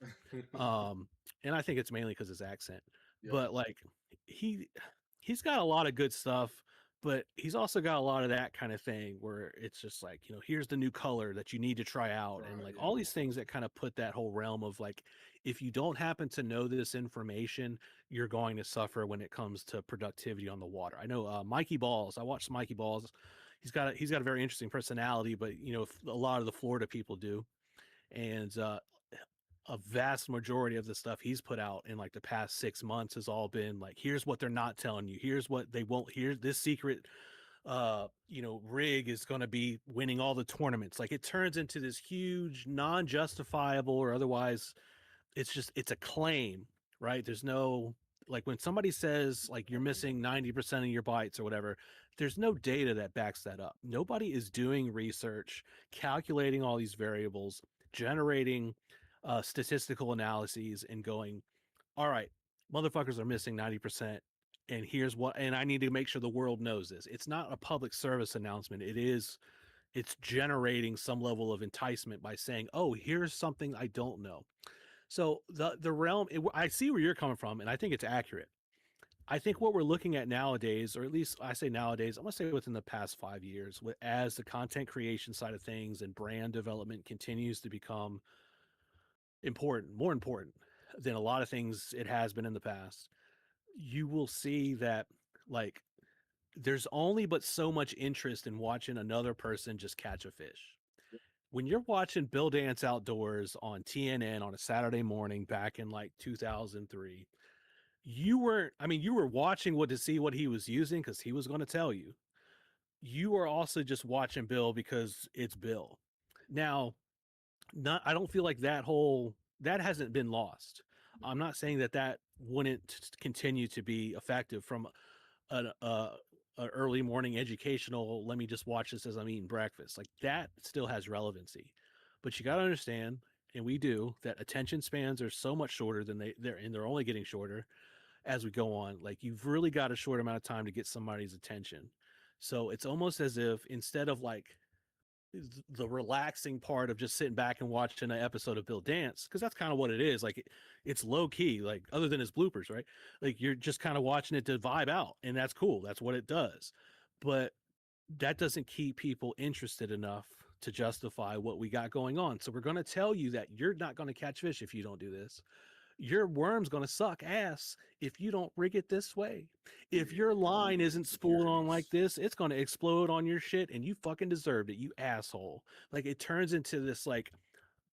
Um, and I think it's mainly because his accent. Yeah. But like he he's got a lot of good stuff, but he's also got a lot of that kind of thing where it's just like, you know, here's the new color that you need to try out, and Right. like Yeah. all these things that kind of put that whole realm of like, if you don't happen to know this information, you're going to suffer when it comes to productivity on the water. I know Mikey Balls. I watched Mikey Balls. He's got a very interesting personality, but you know, a lot of the Florida people do, and a vast majority of the stuff he's put out in like the past 6 months has all been like, here's what they're not telling you, here's what they won't, here's this secret you know, rig is going to be winning all the tournaments. Like it turns into this huge non-justifiable or otherwise, it's just, it's a claim, right? There's no, like when somebody says like you're missing 90% of your bites or whatever, there's no data that backs that up. Nobody is doing research, calculating all these variables, generating statistical analyses and going, all right, motherfuckers are missing 90%. And here's what, and I need to make sure the world knows this. It's not a public service announcement. It's generating some level of enticement by saying, oh, here's something I don't know. So the realm, I see where you're coming from, and I think it's accurate. I think what we're looking at nowadays, or at least I say nowadays, I'm gonna say within the past 5 years, as the content creation side of things and brand development continues to become important, more important than a lot of things it has been in the past, you will see that like there's only but so much interest in watching another person just catch a fish. When you're watching Bill Dance Outdoors on TNN on a Saturday morning back in like 2003, you weren't, I mean, you were watching what to see what he was using because he was going to tell you. You were also just watching Bill because it's Bill. Now, not, I don't feel like that hasn't been lost. I'm not saying that that wouldn't continue to be effective from an a early morning educational, let me just watch this as I'm eating breakfast. Like that still has relevancy. But you got to understand, and we do, that attention spans are so much shorter than they're only getting shorter as we go on. Like you've really got a short amount of time to get somebody's attention. So it's almost as if instead of like the relaxing part of just sitting back and watching an episode of Bill Dance, because that's kind of what it is. Like it's low key, like other than his bloopers, right? Like you're just kind of watching it to vibe out, and that's cool. That's what it does. But that doesn't keep people interested enough to justify what we got going on. So we're going to tell you that you're not going to catch fish if you don't do this. Your worm's going to suck ass if you don't rig it this way. If your line isn't spooled on like Insecurities. this, it's going to explode on your shit and you fucking deserved it, you asshole. Like it turns into this like,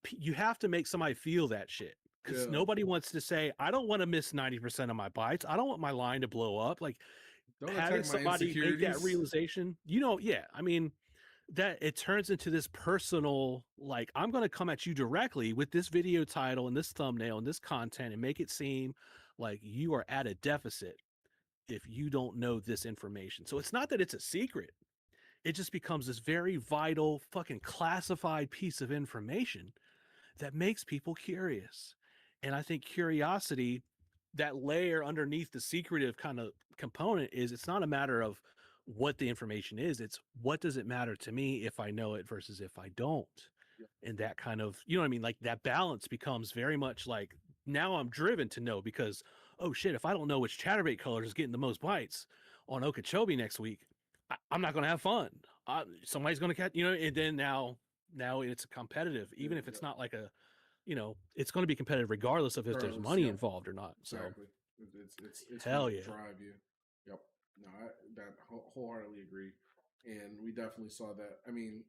you have to make somebody feel that shit because Yeah. nobody wants to say, I don't want to miss 90% of my bites. I don't want my line to blow up. Like Don't having attack my somebody make that insecurities. realization, you know, yeah, I mean, that it turns into this personal, like, I'm going to come at you directly with this video title and this thumbnail and this content and make it seem like you are at a deficit if you don't know this information. So it's not that it's a secret. It just becomes this very vital fucking classified piece of information that makes people curious. And I think curiosity that layer underneath the secretive kind of component is it's not a matter of what the information is, it's what does it matter to me if I know it versus if I don't. Yeah. And that kind of, you know what I mean, like that balance becomes very much like now I'm driven to know because oh shit, if I don't know which chatterbait color is getting the most bites on Okeechobee next week, I'm not going to have fun. Somebody's going to catch, you know, and then now it's competitive, even if Yeah. it's not like a, you know, it's going to be competitive regardless of if there's Regardless, money yep, involved or not. So exactly. It's hell gonna yeah. drive you. Yep. No, that wholeheartedly agree, and we definitely saw that. I mean,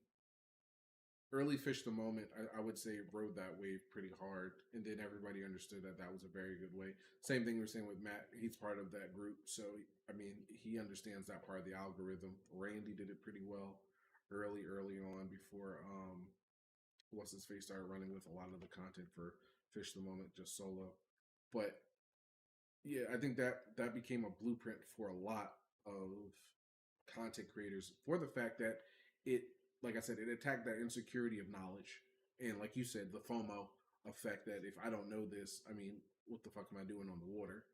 early fish the moment, I would say rode that wave pretty hard, and then everybody understood that that was a very good way. Same thing we are saying with Matt; he's part of that group, so I mean, he understands that part of the algorithm. Randy did it pretty well early on before what's his face started running with a lot of the content for Fish the Moment just solo. But yeah, I think that became a blueprint for a lot of content creators for the fact that it, like I said, it attacked that insecurity of knowledge and, like you said, the FOMO effect that if I don't know this, I mean, what the fuck am I doing on the water?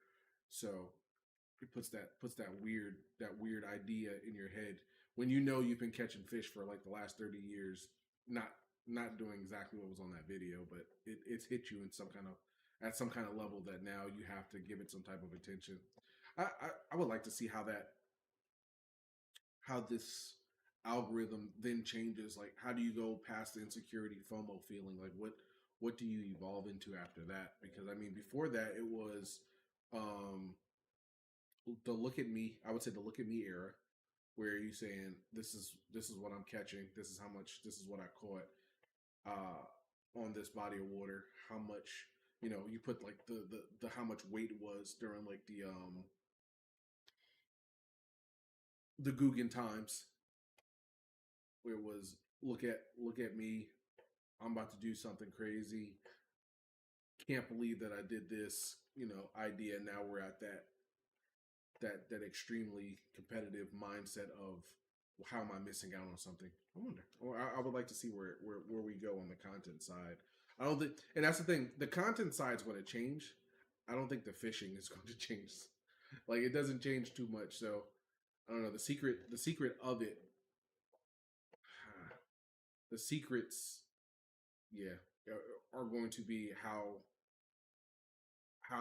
So it puts that weird idea in your head when you know you've been catching fish for like the last 30 years, not not doing exactly what was on that video, but it's hit you in some kind of at some kind of level that now you have to give it some type of attention. I would like to see how this algorithm then changes. Like, how do you go past the insecurity FOMO feeling? Like, what do you evolve into after that? Because I mean, before that, it was um the look at me. I would say the look at me era, where you saying this is what I'm catching. This is how much. This is what I caught on this body of water. How much, you put like the how much weight it was during like the Guggen times, where it was look at me. I'm about to do something crazy. Can't believe that I did this. Idea. Now we're at that extremely competitive mindset of, well, how am I missing out on something? I wonder. Or I would like to see where we go on the content side. I don't think, and that's the thing. The content side is going to change. I don't think the fishing is going to change. Like, it doesn't change too much. So I don't know. The secret of it, the secrets, yeah, are going to be how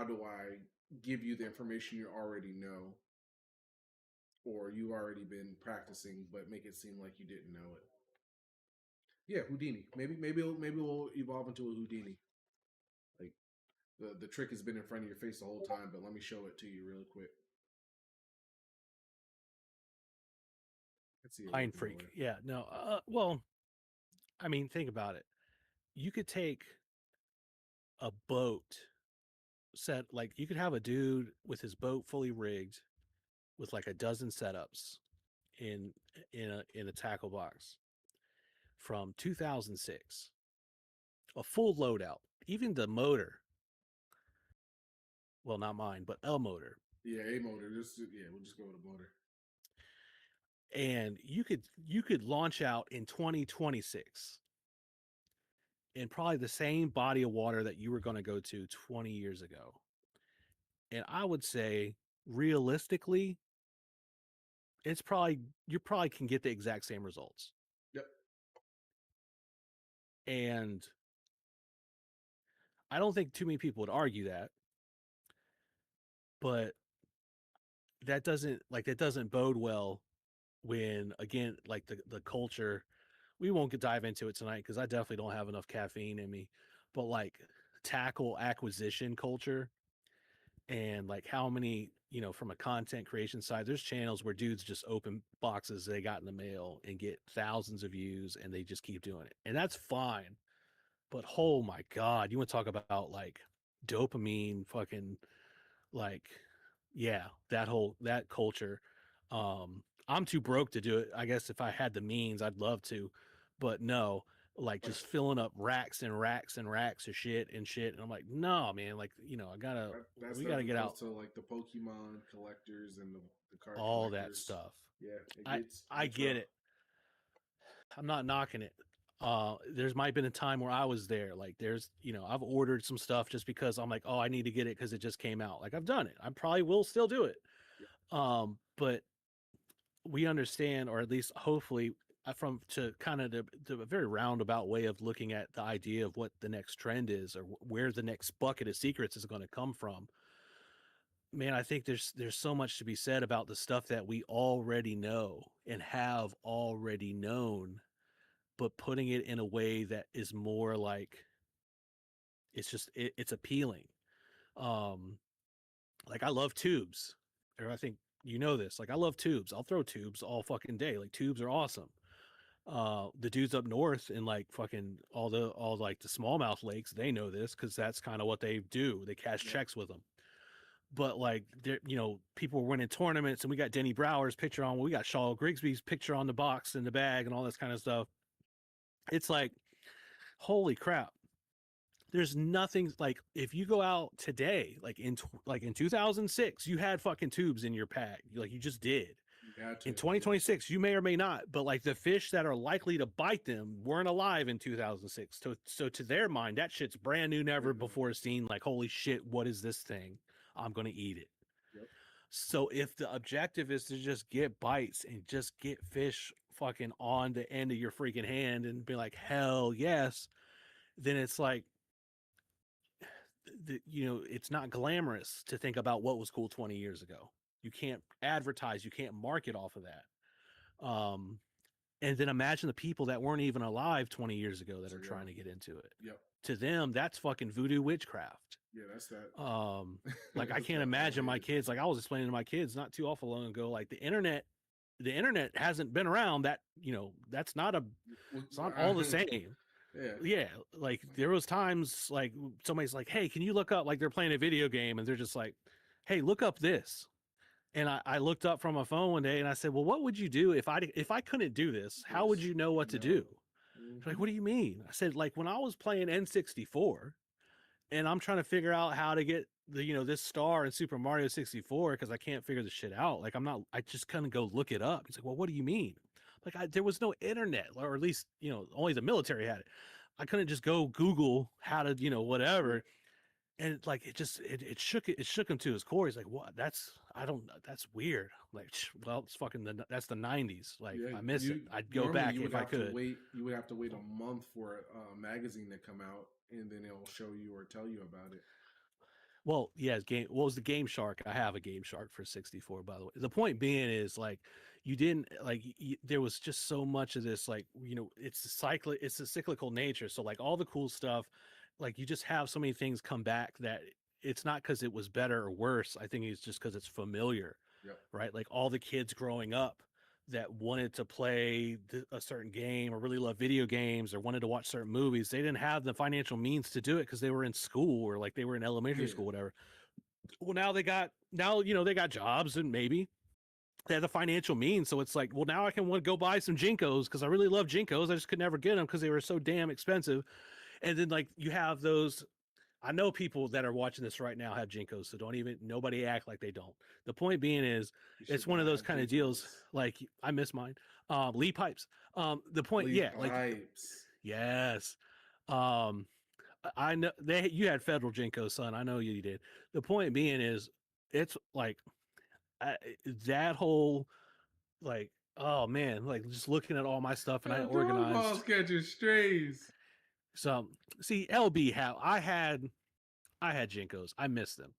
do I give you the information you already know, or you already been practicing, but make it seem like you didn't know it. Yeah, Houdini. Maybe we'll evolve into a Houdini. Like, the trick has been in front of your face the whole time, but let me show it to you really quick. Let's see it Mind working freak. over Yeah. No. Well, I mean, think about it. You could take a boat set, like you could have a dude with his boat fully rigged with like a dozen setups in in a tackle box from 2006, a full loadout, even the motor. Well, not mine, but a motor. there. Yeah, a motor. We'll just go with a motor. And you could launch out in 2026 in probably the same body of water that you were going to go to 20 years ago. And I would say realistically, it's probably you probably can get the exact same results. Yep. And I don't think too many people would argue that, but that doesn't bode well when again like the culture. We won't dive into it tonight because I definitely don't have enough caffeine in me, but like tackle acquisition culture and like how many, from a content creation side, there's channels where dudes just open boxes they got in the mail and get thousands of views and they just keep doing it, and that's fine. But oh my god, you want to talk about like dopamine fucking, like, yeah, that culture. I'm too broke to do it. I guess if I had the means I'd love to, but no, like Like, just filling up racks and racks and racks of shit and I'm like, no man, like, that we stuff gotta get goes out to like the Pokemon collectors and the card all that collectors. stuff. Yeah, it i gets it I gets get rough. it. I'm not knocking it. There's might have been a time where I was there. Like there's, I've ordered some stuff just because I'm like, oh, I need to get it because it just came out. Like I've done it. I probably will still do it. Yeah. But we understand, or at least hopefully, from to kind of the very roundabout way of looking at the idea of what the next trend is or where the next bucket of secrets is going to come from. Man, I think there's so much to be said about the stuff that we already know and have already known, but putting it in a way that is more like it's appealing. Um, like I love tubes, or I think you know this. Like I love tubes. I'll throw tubes all fucking day. Like tubes are awesome. The dudes up north in like fucking all like the smallmouth lakes, they know this because that's kind of what they do. They cash Yep. checks with them. But like, people were winning tournaments, and we got Denny Brower's picture on. We got Shaw Grigsby's picture on the box and the bag and all this kind of stuff. It's like, holy crap! There's nothing like if you go out today, like in 2006, you had fucking tubes in your pack, like you just did. You had In to. Yeah. 2026, you may or may not, but like the fish that are likely to bite them weren't alive in 2006. So to their mind, that shit's brand new, never Brand new. before seen. Like, holy shit, what is this thing? I'm gonna eat it. Yep. So if the objective is to just get bites and just get fish fucking on the end of your freaking hand and be like, hell yes, then it's like, it's not glamorous to think about what was cool 20 years ago. You can't advertise, you can't market off of that. And then imagine the people that weren't even alive 20 years ago that So are yeah. trying to get into it. Yep. To them, that's fucking voodoo witchcraft. Yeah, that's that. Like I That's can't that all imagine my is. kids, like I was explaining to my kids not too awful long ago, like the internet hasn't been around. That's not it's not all the same. Yeah. Yeah, like there was times like somebody's like, hey, can you look up, like they're playing a video game and they're just like, hey, look up this. And I looked up from my phone one day and I said, well, what would you do if I couldn't do this? How would This. you know what to No. do? Like, what do you mean? I said, like when I was playing N64 and I'm trying to figure out how to get this star in Super Mario 64 because I can't figure this shit out. Like I just couldn't go look it up. He's like, well, what do you mean? Like there was no internet, or at least only the military had it. I couldn't just go Google how to Yeah. whatever, and like it shook him to his core. He's like, what? I don't that's weird. Like, well, it's fucking that's the 90s. Like Yeah. I miss it. You I'd go normally back you would if I have to could. wait. You would have to wait a month for a magazine to come out, and then it'll show you or tell you about it. Well, yeah, game. What was the Game Shark? I have a Game Shark for 64, by the way. The point being is like you didn't like there was just so much of this like it's a cyclical nature. So like all the cool stuff, like you just have so many things come back that it's not because it was better or worse. I think it's just because it's familiar, Yep. right? Like all the kids growing up that wanted to play a certain game or really love video games or wanted to watch certain movies, they didn't have the financial means to do it because they were in school or like they were in elementary Yeah. school, whatever. Well, now they got jobs and maybe they have the financial means. So it's like, well, now I can want to go buy some Jinkos because I really love Jinkos. I just could never get them because they were so damn expensive. And then like you have those. I know people that are watching this right now have Jinkos, so nobody act like they don't. The point being is, You it's should one of those have kind of deals. Jinkos. Like I miss mine. Lee pipes. The point, Lee yeah, like pipes. yes. Um, I know you had federal Jinkos, son. I know you did. The point being is, it's like I, that whole like, oh man, like just looking at all my stuff and I Those balls organized. catching strays. So see, LB, how I had Jinkos. I miss them.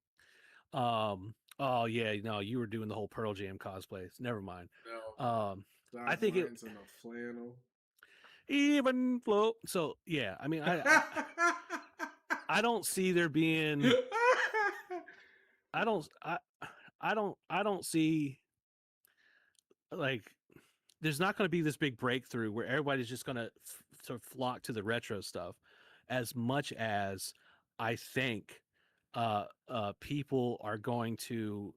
Oh yeah, no, you were doing the whole Pearl Jam cosplays. Never mind. No. Um, I Doc think it Martens and a flannel. even flow. So yeah, I mean, I don't see there being. I don't. I don't see like there's not going to be this big breakthrough where everybody's just going to sort of flock to the retro stuff as much as I think people are going to,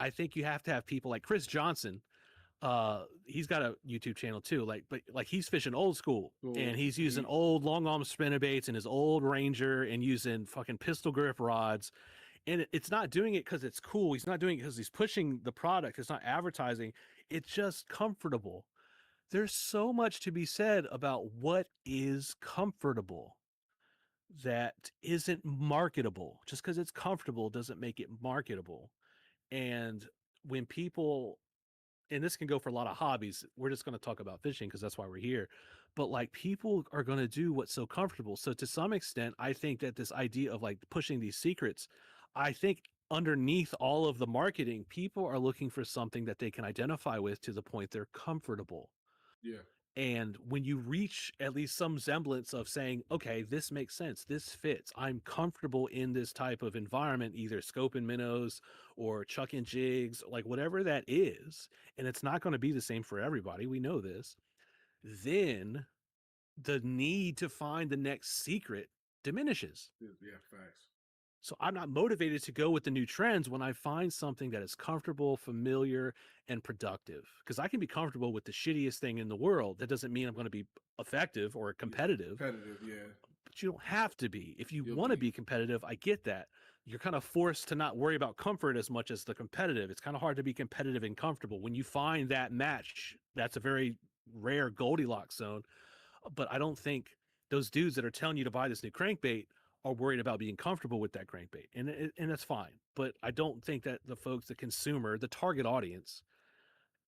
I think you have to have people like Chris Johnson. He's got a YouTube channel too, but he's fishing old school Well, and he's using he, old long arm spinnerbaits and his old Ranger and using fucking pistol grip rods, and it's not doing it because it's cool. He's not doing it because he's pushing the product. It's not advertising. It's just comfortable. There's so much to be said about what is comfortable that isn't marketable. Just because it's comfortable doesn't make it marketable. And when people, and this can go for a lot of hobbies, we're just going to talk about fishing because that's why we're here. But like people are going to do what's so comfortable. So to some extent, I think that this idea of like pushing these secrets, I think underneath all of the marketing, people are looking for something that they can identify with to the point they're comfortable. Yeah, And when you reach at least some semblance of saying, okay, this makes sense, this fits, I'm comfortable in this type of environment, either scoping minnows or chucking jigs, like whatever that is, and it's not going to be the same for everybody, we know this, then the need to find the next secret diminishes. yeah, facts. So I'm not motivated to go with the new trends when I find something that is comfortable, familiar, and productive. Because I can be comfortable with the shittiest thing in the world. That doesn't mean I'm going to be effective or Yeah, competitive, competitive. Yeah, but you don't have to be. If you you'll want to be. be competitive, I get that. You're kind of forced to not worry about comfort as much as the competitive. It's kind of hard to be competitive and comfortable. When you find that match, that's a very rare Goldilocks zone. But I don't think those dudes that are telling you to buy this new crankbait are worried about being comfortable with that crankbait, and that's fine. But I don't think that the folks, the consumer, the target audience,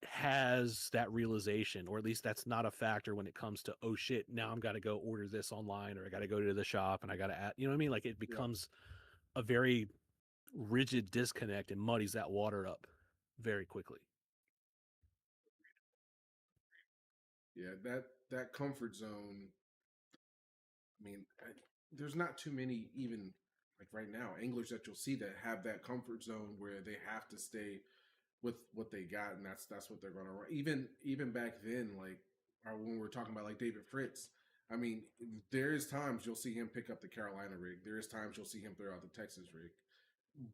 has that realization, or at least that's not a factor when it comes to, oh shit, now I'm got to go order this online, or I got to go to the shop and I got to add, you know what I mean? Like it Yeah, becomes a very rigid disconnect and muddies that water up very quickly. yeah. That comfort zone. I mean, there's not too many even like right now anglers that you'll see that have that comfort zone where they have to stay with what they got, and that's what they're going to run. Even back then, like when we were talking about like David Fritz, I mean, there is times you'll see him pick up the Carolina rig. There is times you'll see him throw out the Texas rig,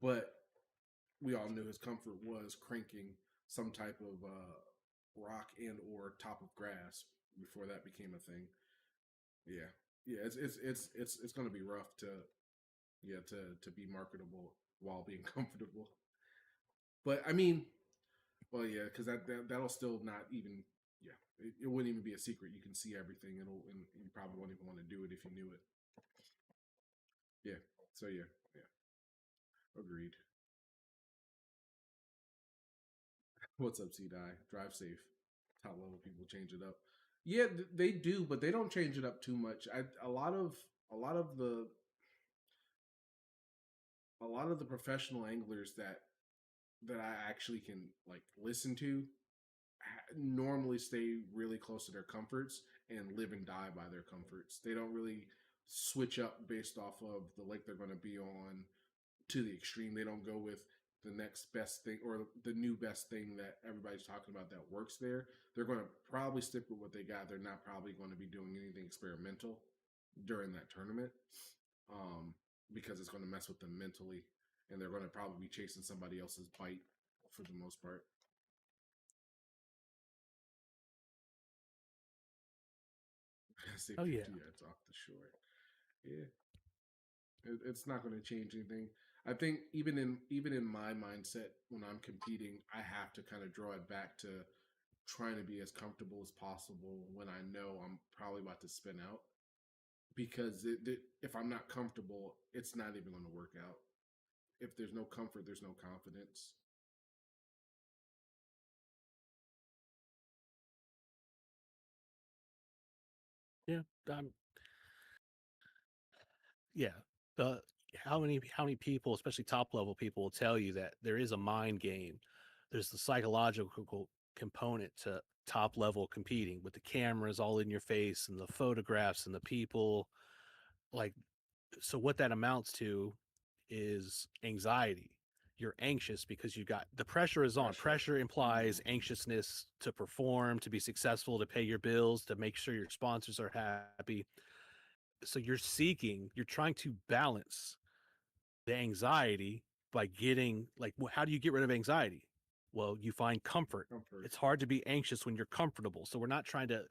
but we all knew his comfort was cranking some type of rock and or top of grass before that became a thing. Yeah, yeah, it's going to be rough to yeah to be marketable while being comfortable. But I mean, well, yeah, because that'll still not even yeah it wouldn't even be a secret. You can see everything. And you probably won't even want to do it if you knew it. Yeah. So yeah, yeah, agreed. What's up, C Die? Drive safe. Top level people change it up. Yeah, they do, but they don't change it up too much. A lot of the a lot of the professional anglers that I actually can like listen to normally stay really close to their comforts and live and die by their comforts. They don't really switch up based off of the lake they're going to be on to the extreme. They don't go with the next best thing or the new best thing that everybody's talking about that works there. They're going to probably stick with what they got. They're not probably going to be doing anything experimental during that tournament um, because it's going to mess with them mentally, and they're going to probably be chasing somebody else's bite for the most part. Say Oh yeah. 50 yards off the shore. Yeah, it's not going to change anything. I think even in my mindset when I'm competing, I have to kind of draw it back to trying to be as comfortable as possible when I know I'm probably about to spin out. Because if I'm not comfortable, it's not even going to work out. If there's no comfort, there's no confidence. Yeah. Um, yeah. The how many people, especially top level people, will tell you that there is a mind game. There's the psychological component to top level competing with the cameras all in your face and the photographs and the people. Like, so what that amounts to is anxiety. You're anxious because you got the pressure is on. Pressure. Pressure implies Mm-hmm. anxiousness to perform, to be successful, to pay your bills, to make sure your sponsors are happy. So you're trying to balance the anxiety by getting like, how do you get rid of anxiety? Well, you find comfort. Comfort. It's hard to be anxious when you're comfortable. So we're not trying to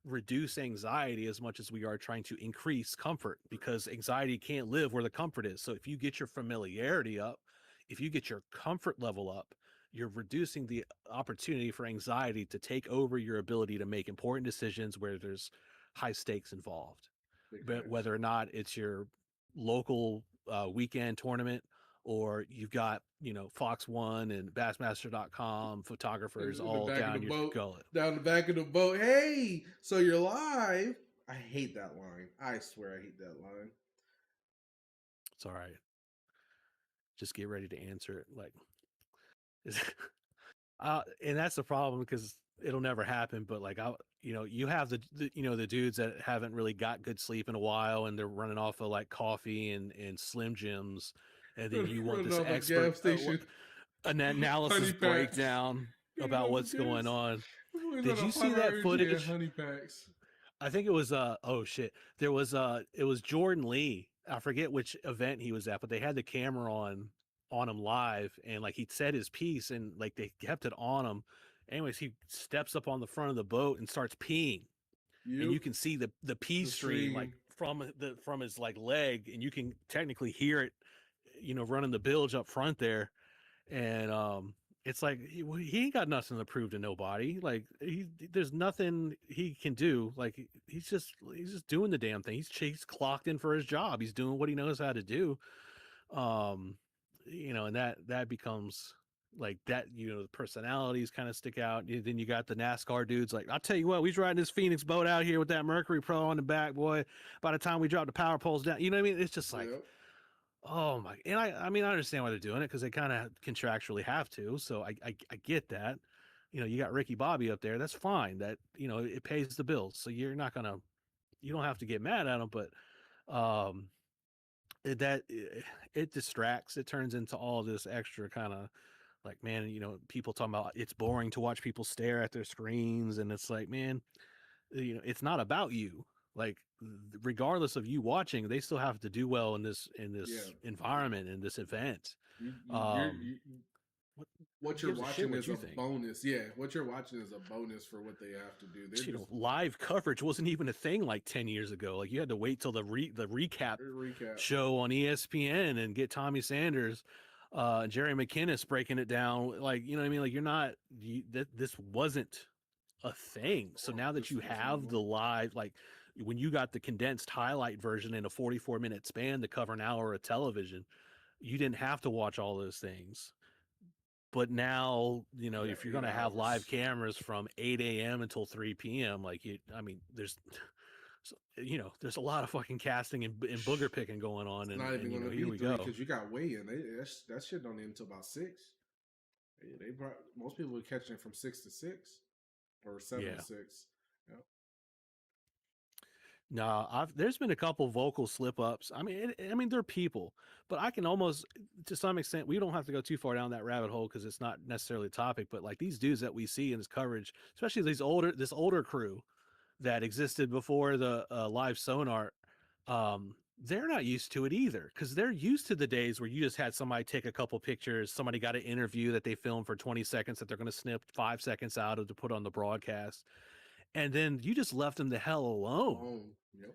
reduce anxiety as much as we are trying to increase comfort, because anxiety can't live where the comfort is. So if you get your familiarity up, if you get your comfort level up, you're reducing the opportunity for anxiety to take over your ability to make important decisions where there's high stakes involved. Big But facts. whether or not it's your local weekend tournament, or you've got, Fox One and Bassmaster.com photographers In the all back of the down your boat, gullet. down the back of the boat. Hey, so you're live. I hate that line. I swear I hate that line. It's all right. Just get ready to answer it. Like, and that's the problem because it'll never happen. But like, you have the dudes that haven't really got good sleep in a while, and they're running off of like coffee and Slim Jims, and then you want Running this off a expert gas station. an Honey analysis packs. breakdown Getting about off the what's going gas. on. Boys on Did a you hot see that RG footage? honey packs. I think it was oh shit. There was it was Jordan Lee. I forget which event he was at, but they had the camera on him live, and like he said his piece and like they kept it on him. Anyways, he steps up on the front of the boat and starts peeing. And Yep. you can see the pee The stream like stream. from his like leg, and you can technically hear it, running the bilge up front there. And it's like he ain't got nothing to prove to nobody. Like there's nothing he can do. Like he's just doing the damn thing. He's clocked in for his job. He's doing what he knows how to do. um and that becomes like that. The personalities kind of stick out. Then you got the NASCAR dudes. Like, I'll tell you what, we was riding this Phoenix boat out here with that Mercury Pro on the back, boy. By the time we dropped the power poles down, you know what I mean? It's just like, Yep. oh my. And I mean, I understand why they're doing it, because they kind of contractually have to. So I get that. You got Ricky Bobby up there. That's fine. That, it pays the bills. So you don't have to get mad at them. But um it distracts. It turns into all this extra kind of like, man, people talking about it's boring to watch people stare at their screens, and it's like, man, it's not about you. Like, regardless of you watching, they still have to do well in this Yeah. environment, in this event. You, you, you're, um you, what, what who you're gives a shit watching what is you a think? bonus. Yeah, what you're watching is a bonus for what they have to do. They're just Live coverage wasn't even a thing like 10 years ago. Like, you had to wait till the recap recap. show on ESPN and get Tommy Sanders, Jerry McKinnis breaking it down. Like, you know what I mean? Like, this wasn't a thing. So now that This you was have the normal. live, like when you got the condensed highlight version in a 44-minute span to cover an hour of television, you didn't have to watch all those things. But now, You got if you're going eight to have live hours. cameras from 8 a.m. until 3 p.m., like, I mean, there's a lot of fucking casting and booger picking going on. It's And, not even going to here be we three go. because you got weigh in. That shit don't end until about 6. Most people are catching it from 6 to 6 or 7 to Yeah. 6. Yep. No, there's been a couple vocal slip ups. I mean, they're people, but I can almost, to some extent, we don't have to go too far down that rabbit hole because it's not necessarily a topic. But like these dudes that we see in this coverage, especially this older crew that existed before the live sonar, they're not used to it either, because they're used to the days where you just had somebody take a couple pictures, somebody got an interview that they filmed for 20 seconds that they're going to snip 5 seconds out of to put on the broadcast, and then you just left them the hell alone. Alone. Yep.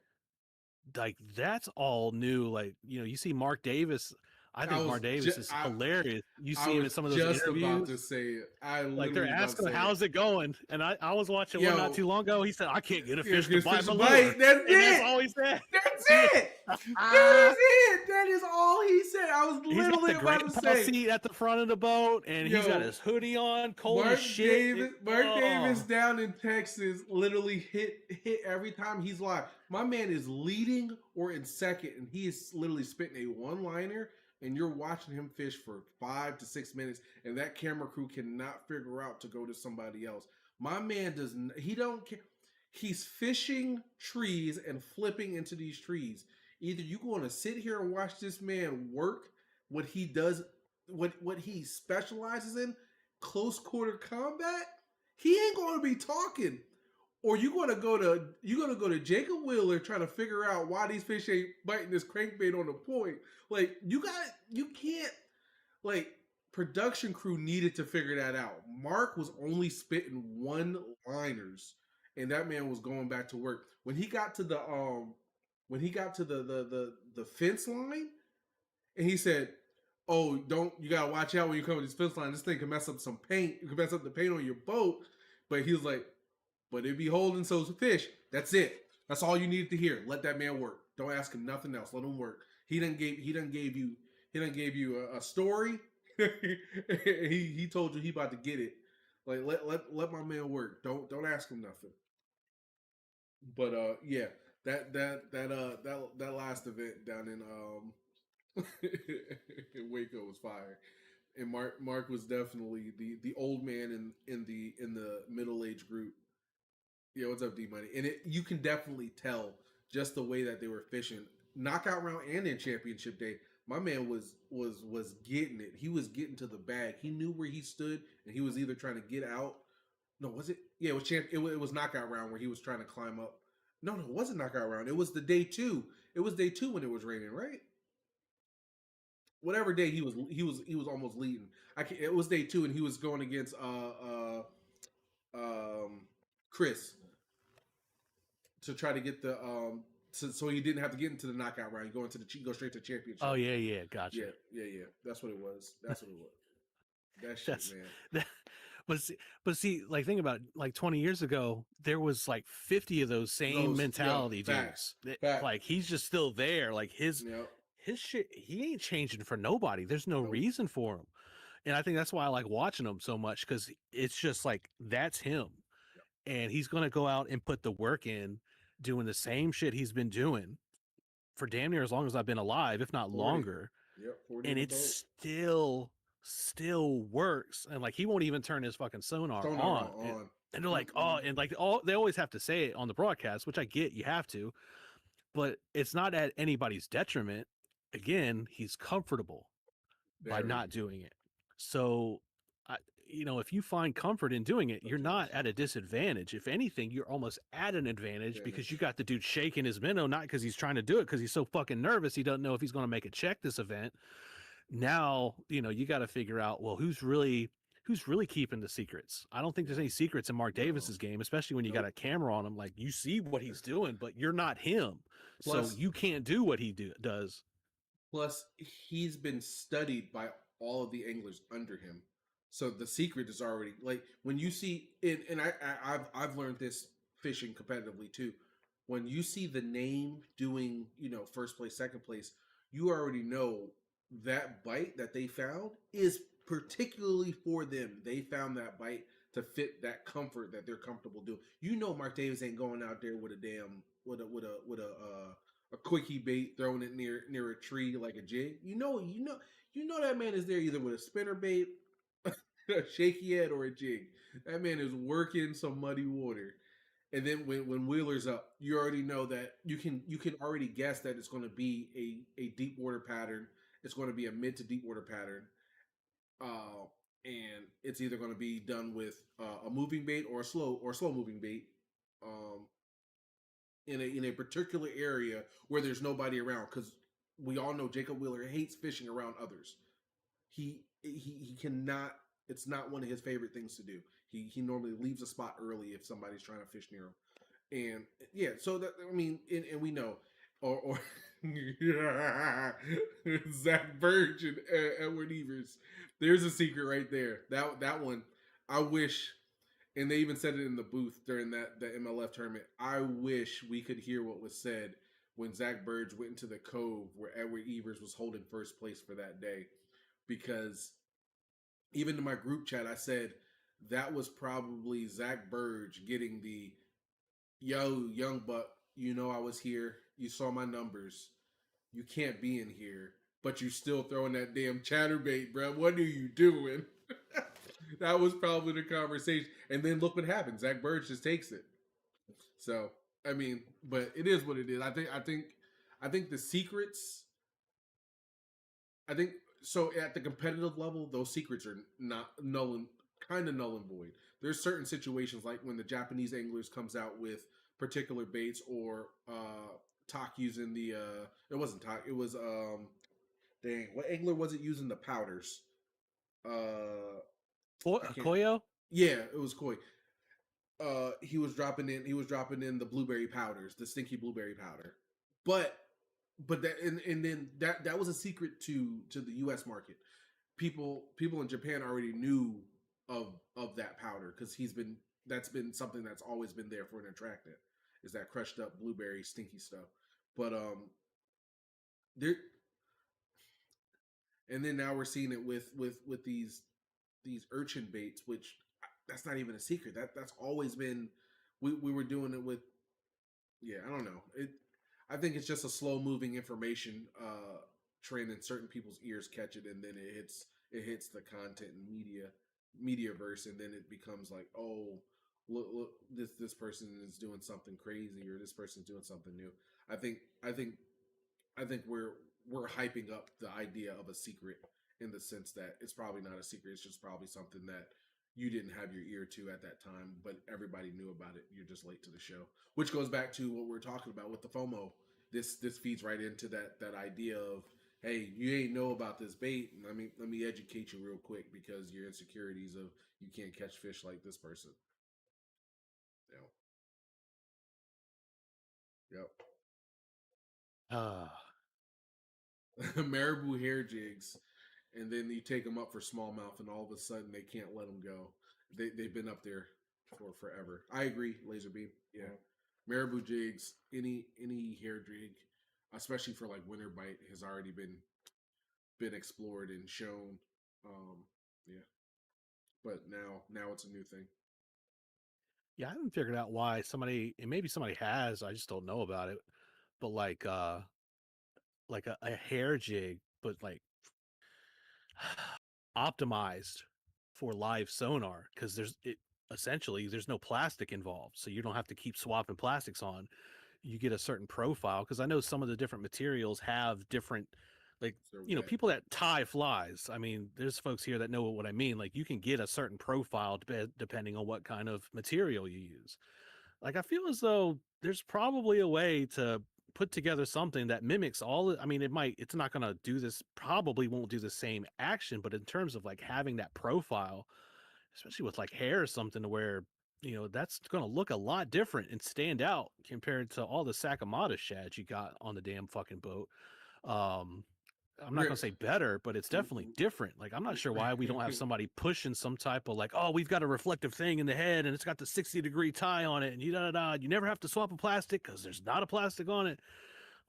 Like, that's all new. Like, you see Mark Davis. I I think was Mark Davis is hilarious. You I see him in was some of those just about interviews, to say it. I like they're literally was about to asking him, say it. how's it going, and I was watching one not Yo, too long ago. He said, I can't get a yeah, fish to just bite fish my a lure, bite. That's and that's it. all he said. That's Yeah. it. That is it. That is all he said. I was He's got literally the about to grandpa say, seat at the front of the boat, and he's got yo, his hoodie on, cold as shit. Mark Davis down in Texas literally hit every time he's live. My man is leading or in second, and he is literally spitting a one liner, and you're watching him fish for 5 to 6 minutes, and that camera crew cannot figure out to go to somebody else. My man does. He don't care. He's fishing trees and flipping into these trees. Either you're going to sit here and watch this man work what he does, what he specializes in, close quarter combat. He ain't going to be talking, or you're gonna go to Jacob Wheeler trying to figure out why these fish ain't biting this crankbait on the point. Like, you can't, like, production crew needed to figure that out. Mark was only spitting one liners, and that man was going back to work. When he got to the fence line, and he said, oh, don't you gotta watch out when you come with this fence line. This thing can mess up some paint. You can mess up the paint on your boat. But he was like, but it be holding so fish. That's it. That's all you needed to hear. Let that man work. Don't ask him nothing else. Let him work. He done gave you a story. He told you he about to get it. Like let my man work. Don't ask him nothing. But yeah, that last event down in Waco was fire. And Mark was definitely the old man in the middle age group. Yeah, what's up, D Money? And you can definitely tell just the way that they were fishing, knockout round and in championship day. My man was getting it. He was getting to the bag. He knew where he stood, and he was either trying to get out. No, was it? Yeah, it was it was knockout round where he was trying to climb up. No, it wasn't knockout round. It was the day two. It was day two when it was raining, right? Whatever day he was almost leading. It was day two, and he was going against Chris to try to get the so he didn't have to get into the knockout round. You go into the go straight to Oh championship. yeah, yeah, Yeah, gotcha. yeah. That's what it was. That's what it was. That shit, That's man. that. But see, like think about it, like 20 years ago, there was like 50 of those same Those yo mentality facts, dudes. Like facts. he's just still there. Like Yep, his shit, he ain't changing for nobody. There's no nope. reason for him. And I think that's why I like watching him so much because it's just like that's him. Yep. And he's gonna go out and put the work in, doing the same shit he's been doing for damn near as long as I've been alive, if not 40. longer. Yep, 40 And in the it boat. still works. And like he won't even turn his fucking sonar Sonar on. on. And they're like, oh, Mm-mm. and like all they always have to say it on the broadcast, which I get, you have to, but it's not at anybody's detriment. Again, he's comfortable by Very. not doing it. So, I, if you find comfort in doing it, Up you're to not this at a disadvantage. If anything, you're almost at an advantage because you advantage. got the dude shaking his minnow, not because he's trying to do it, because he's so fucking nervous he doesn't know if he's going to make a check this event. Now, you got to figure out, well, who's really keeping the secrets. I don't think there's any secrets in Mark No. Davis's game, especially when you got Nope. a camera on him. Like you see what he's doing, but you're not him, so Plus, you can't do what he does. Plus, he's been studied by all of the anglers under him, so the secret is already like when you see it. And I've learned this fishing competitively too. When you see the name doing first place, second place, you already know that bite that they found is particularly for them. They found that bite to fit that comfort that they're comfortable doing. Mark Davis ain't going out there with a damn with a quickie bait, throwing it near a tree like a jig. You know that man is there either with a spinner bait, a shaky head, or a jig. That man is working some muddy water. And then when Wheeler's up, you already know that you can already guess that it's going to be a deep water pattern. It's going to be a mid to deep water pattern, uh, and it's either going to be done with a moving bait or a slow moving bait. Um, in a particular area where there's nobody around, because we all know Jacob Wheeler hates fishing around others. He cannot. It's not one of his favorite things to do. He normally leaves a spot early if somebody's trying to fish near him. And yeah, so that I mean, and we know, or Zach Burge and Edward Evers. There's a secret right there. That one, I wish, and they even said it in the booth during the MLF tournament. I wish we could hear what was said when Zach Burge went into the cove where Edward Evers was holding first place for that day, because even in my group chat, I said that was probably Zach Burge getting the yo young buck. I was here. You saw my numbers. You can't be in here, but you still throwing that damn chatterbait, bro. What are you doing? That was probably the conversation. And then look what happened. Zach Burge just takes it. So I mean, but it is what it is. I think the secrets. I think so at the competitive level, those secrets are not null and kind of null and void. There's certain situations like when the Japanese anglers comes out with particular baits, or talk using the it wasn't talk, it was dang, what angler was it using the powders? I can't. Koyo. Yeah, it was Koi. He was dropping in the blueberry powders, the stinky blueberry powder. But but and then that was a secret to the U.S. market. People in Japan already knew of that powder because he's been that's been something that's always been there for an attractant is that crushed up blueberry stinky stuff. But there and then now we're seeing it with these urchin baits, which that's not even a secret. That's always been we were doing it with yeah, I don't know. I think it's just a slow moving information trend, and certain people's ears catch it, and then it hits the content and media verse, and then it becomes like, oh, look, this person is doing something crazy, or this person's doing something new. I think I think I think we're hyping up the idea of a secret in the sense that it's probably not a secret. It's just probably something that you didn't have your ear to at that time, but everybody knew about it. You're just late to the show, which goes back to what we're talking about with the FOMO. This feeds right into that idea of hey, you ain't know about this bait, and let me educate you real quick because your insecurities of you can't catch fish like this person. Yep. Ah, Marabou hair jigs, and then you take them up for smallmouth, and all of a sudden they can't let them go. They've been up there for forever. I agree, laser beam. Yeah, marabou jigs, any hair jig, especially for like winter bite, has already been explored and shown. Yeah, but now it's a new thing. yeah, I haven't figured out why somebody, and maybe somebody has, I just don't know about it. But like a hair jig, but like optimized for live sonar because essentially there's no plastic involved, so you don't have to keep swapping plastics on. You get a certain profile because I know some of the different materials have different, like, They're wet. people that tie flies. I mean, there's folks here that know what I mean. Like, you can get a certain profile depending on what kind of material you use. Like, I feel as though there's probably a way to put together something that mimics I mean, it's not going to do this, probably won't do the same action, but in terms of like having that profile, especially with like hair or something to where, that's going to look a lot different and stand out compared to all the Sakamata shads you got on the damn fucking boat. Um, I'm not Re- gonna say better, but it's definitely different. Like, I'm not sure why we don't have somebody pushing some type of like, oh, we've got a reflective thing in the head and it's got the 60-degree tie on it, and you da da da. You never have to swap a plastic because there's not a plastic on it.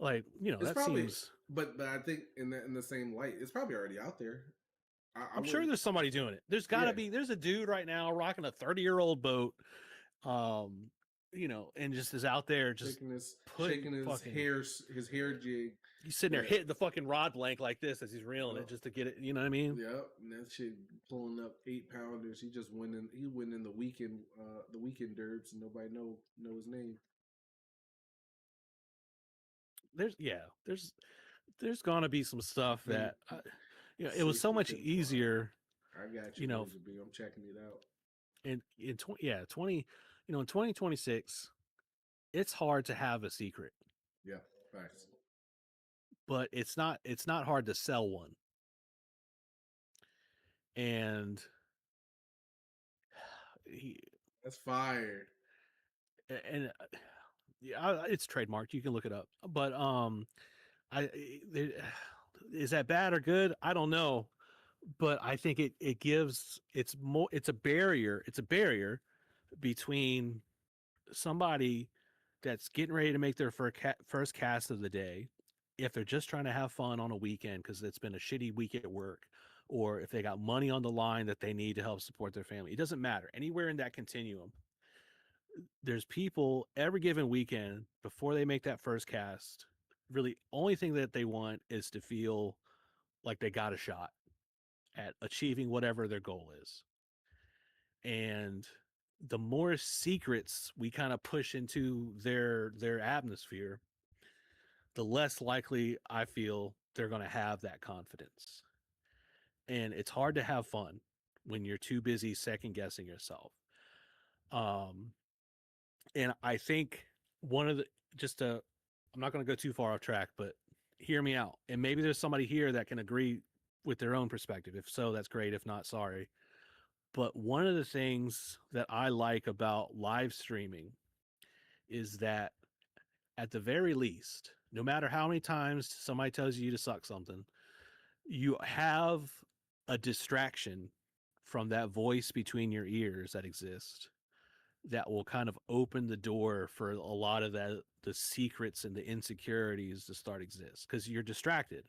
Like, it's that probably, seems. but I think in the same light, it's probably already out there. I I'm sure wouldn't. there's somebody doing it. There's got Yeah, to be. There's a dude right now rocking a 30-year-old boat, um, and just is out there just putting shaking fucking. his hair jig He's sitting there that hitting the fucking rod blank like this as he's reeling uh, it just to get it. You know what I mean? yep, and that shit pulling up 8 pounders. He went in the weekend derbs and nobody know his name. There's yeah. There's gonna be some stuff that it was so much 60 foot fly. easier, I got you, you know, Laser B. I'm checking it out. in 20, yeah, 20, in 2026, it's hard to have a secret, Yeah, facts. but it's not hard to sell one. And he, That's fire. and yeah, it's trademarked. You can look it up. But I there, is that bad or good? I don't know, but I think it gives it's a barrier between somebody that's getting ready to make their first cast of the day, if they're just trying to have fun on a weekend because it's been a shitty week at work, or if they got money on the line that they need to help support their family. It doesn't matter. Anywhere in that continuum, there's people every given weekend before they make that first cast. Really, only thing that they want is to feel like they got a shot at achieving whatever their goal is. And the more secrets we kind of push into their atmosphere, the less likely I feel they're going to have that confidence. And it's hard to have fun when you're too busy second guessing yourself. Um, and I think one of the just to I'm not going to go too far off track, but hear me out. And maybe there's somebody here that can agree with their own perspective. If so, that's great. If not, sorry. But one of the things that I like about live streaming is that at the very least, No matter how many times somebody tells you to suck something, you have a distraction from that voice between your ears that exists that will kind of open the door for a lot of the secrets and the insecurities to start exist because you're distracted.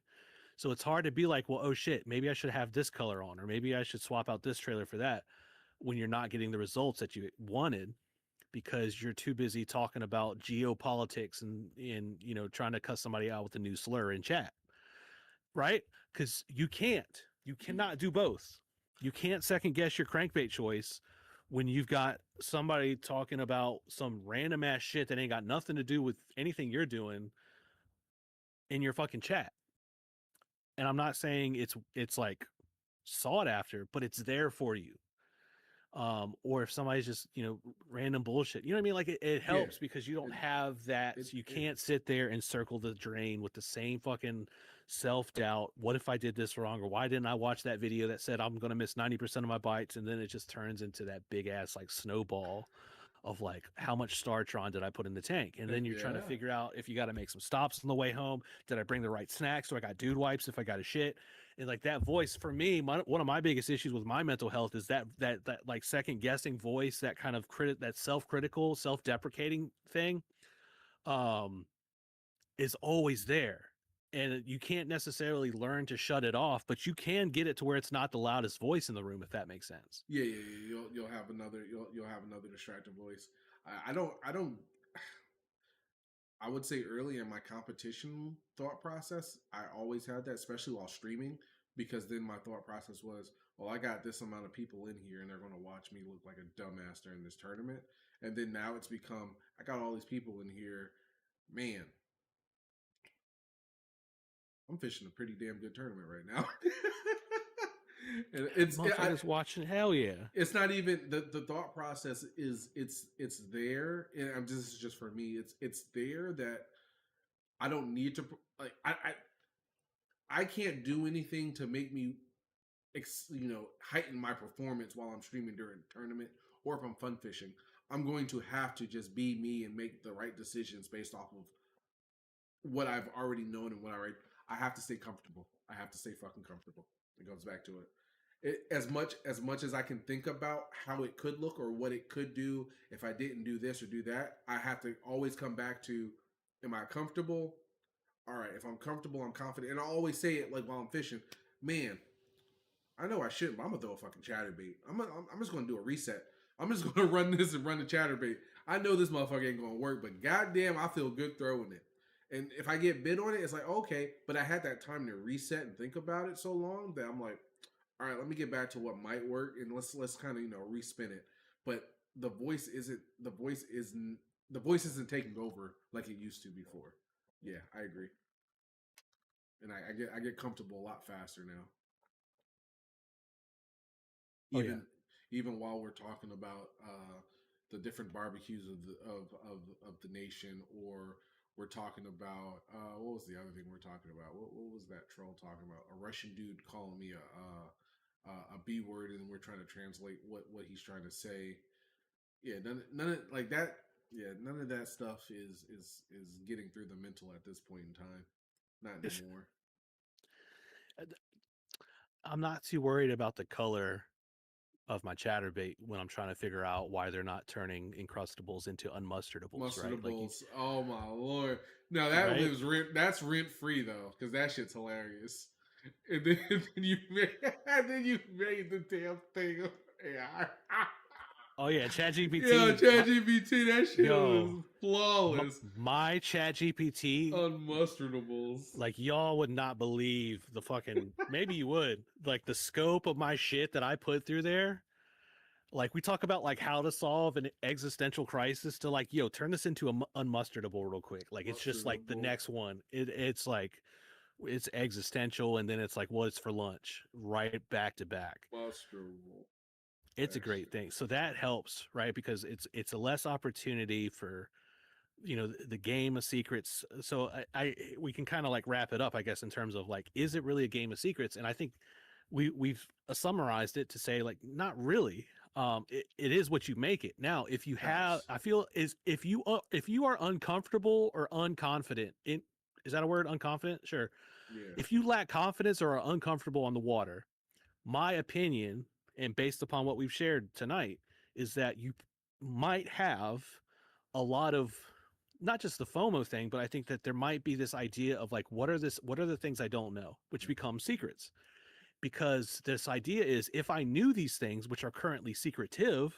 So it's hard to be like, well, oh shit, maybe I should have this color on, or maybe I should swap out this trailer for that when you're not getting the results that you wanted because you're too busy talking about geopolitics and trying to cuss somebody out with a new slur in chat, right? Because you cannot do both. You can't second guess your crankbait choice when you've got somebody talking about some random ass shit that ain't got nothing to do with anything you're doing in your fucking chat. And I'm not saying it's like sought after, but it's there for you. Or if somebody's just random bullshit, you know what I mean, like it Yeah, helps because you don't it, have that, it, so you it can't sit there and circle the drain with the same fucking self-doubt. What if I did this wrong, or why didn't I watch that video that said I'm going to miss 90% of my bites, and then it just turns into that big ass like snowball of like how much Startron did I put in the tank, and then you're trying to yeah, figure out if you got to make some stops on the way home. Did I bring the right snacks? Do I got dude wipes if I got a shit? And like that voice for me, one of my biggest issues with my mental health is that like second guessing voice, that kind of that self-critical, self-deprecating thing, um, is always there. And you can't necessarily learn to shut it off, but you can get it to where it's not the loudest voice in the room, if that makes sense. yeah. You'll have another distracted voice. I don't. I would say early in my competition thought process, I always had that, especially while streaming, because then my thought process was, well, I got this amount of people in here and they're going to watch me look like a dumbass during this tournament. And then now it's become, I got all these people in here. Man, I'm fishing a pretty damn good tournament right now. And Motherfuckers watching, hell yeah. it's not even the thought process is it's there, and I'm just, this is just for me. It's there that I don't need to, like I can't do anything to make me heighten my performance while I'm streaming during a tournament, or if I'm fun fishing. I'm going to have to just be me and make the right decisions based off of what I've already known and what I have to stay comfortable. I have to stay fucking comfortable. It goes back to as much as I can think about how it could look or what it could do if I didn't do this or do that. I have to always come back to, am I comfortable? All right, if I'm comfortable, I'm confident, and I always say it like while I'm fishing. Man, I know I shouldn't, but I'm gonna throw a fucking chatterbait. I'm just gonna do a reset. I'm just gonna run this and run the chatterbait. I know this motherfucker ain't gonna work, but goddamn, I feel good throwing it. And if I get bit on it, it's like okay, but I had that time to reset and think about it so long that I'm like, all right, let me get back to what might work, and let's kind of respin it. But the voice isn't taking over like it used to before. Yeah, I agree, and I get comfortable a lot faster now. Oh yeah. even even while we're talking about the different barbecues of the nation, or we're talking about what was the other thing we're talking about? What was that troll talking about? A Russian dude calling me a B word, and we're trying to translate what he's trying to say. Yeah, none of like that. Yeah, none of that stuff is getting through the mental at this point in time. Not anymore. I'm not too worried about the color of my chatterbait when I'm trying to figure out why they're not turning Encrustables into unmustardables, right? Like, Mustables. Oh my lord! Now that right? lives rent. That's rent free though, because that shit's hilarious. And then, and then you made the damn thing of AI. Oh yeah, Yo, ChatGPT. ChatGPT, that shit Yo, was flawless. my ChatGPT, Unmustardables. like y'all would not believe the fucking. Maybe you would, like the scope of my shit that I put through there. Like we talk about like how to solve an existential crisis to like, yo, turn this into a unmustardable real quick. Like it's just like the Mustardable. next one. It's like it's existential, and then it's like what's for lunch, right back to back. Mustardable. It's a That great shit. thing. So that helps, right? Because it's a less opportunity for the game of secrets. So I we can kind of like wrap it up, I guess, in terms of like, is it really a game of secrets? And I think we've summarized it to say like not really. It is what you make it. Now if you have, Facts. I feel, is if you are uncomfortable or unconfident in Is that a word? Unconfident? Sure. Yeah. If you lack confidence or are uncomfortable on the water, my opinion, and based upon what we've shared tonight, is that you might have a lot of not just the FOMO thing, but I think that there might be this idea of like, what are the things I don't know, which become secrets. Because this idea is if I knew these things, which are currently secretive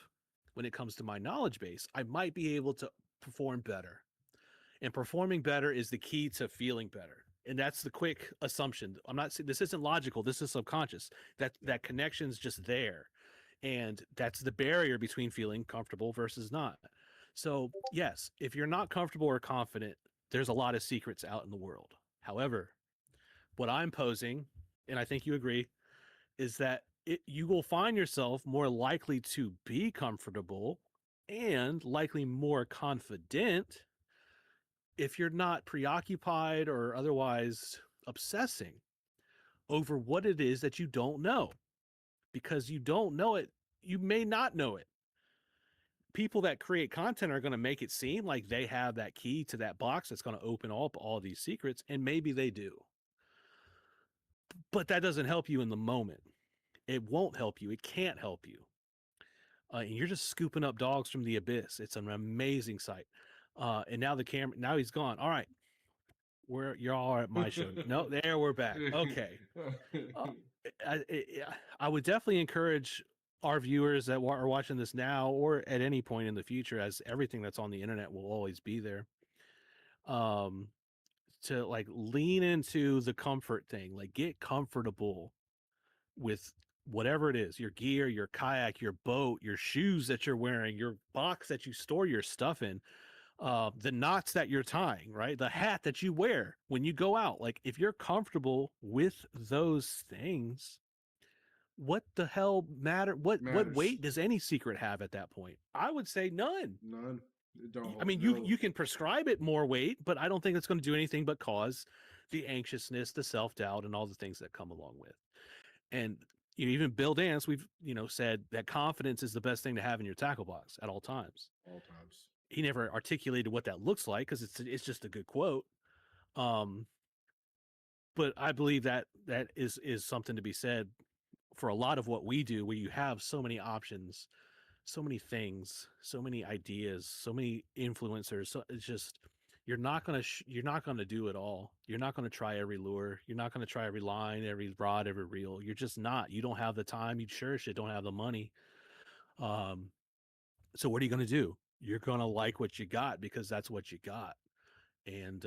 when it comes to my knowledge base, I might be able to perform better. And performing better is the key to feeling better. And that's the quick assumption. I'm not saying this isn't logical, this is subconscious. Yeah. That connection's just there. And that's the barrier between feeling comfortable versus not. So, yes, if you're not comfortable or confident, there's a lot of secrets out in the world. However, what I'm posing, and I think you agree, is that you will find yourself more likely to be comfortable and likely more confident if you're not preoccupied or otherwise obsessing over what it is that you don't know, because you don't know it, you may not know it. People that create content are going to make it seem like they have that key to that box that's going to open up all these secrets, and maybe they do. But that doesn't help you in the moment. It won't help you. It can't help you. And you're just scooping up dogs from the abyss. It's an amazing sight. And now the camera, now he's gone. All right, you're all at my show. No, there we're back. Okay. Uh, I would definitely encourage our viewers that are watching this now or at any point in the future, as everything that's on the internet will always be there, um, to like lean into the comfort thing, like get comfortable with whatever it is, your gear, your kayak, your boat, your shoes that you're wearing, your box that you store your stuff in, the knots that you're tying, right? The hat that you wear when you go out. Like if you're comfortable with those things, what the hell matter? What Matters. weight does any secret have at that point? I would say none. None. It don't I hold mean, no. you can prescribe it more weight, but I don't think it's going to do anything but cause the anxiousness, the self doubt, and all the things that come along with. And even Bill Dance, we've said that confidence is the best thing to have in your tackle box at all times. All times. He never articulated what that looks like because it's just a good quote. Um, but I believe that is something to be said for a lot of what we do, where you have so many options, so many things, so many ideas, so many influencers. So it's just you're not gonna do it all. You're not gonna try every lure. You're not gonna try every line, every rod, every reel. You're just not. You don't have the time. You sure shit don't have the money. Um, so what are you gonna do? You're gonna like what you got because that's what you got. And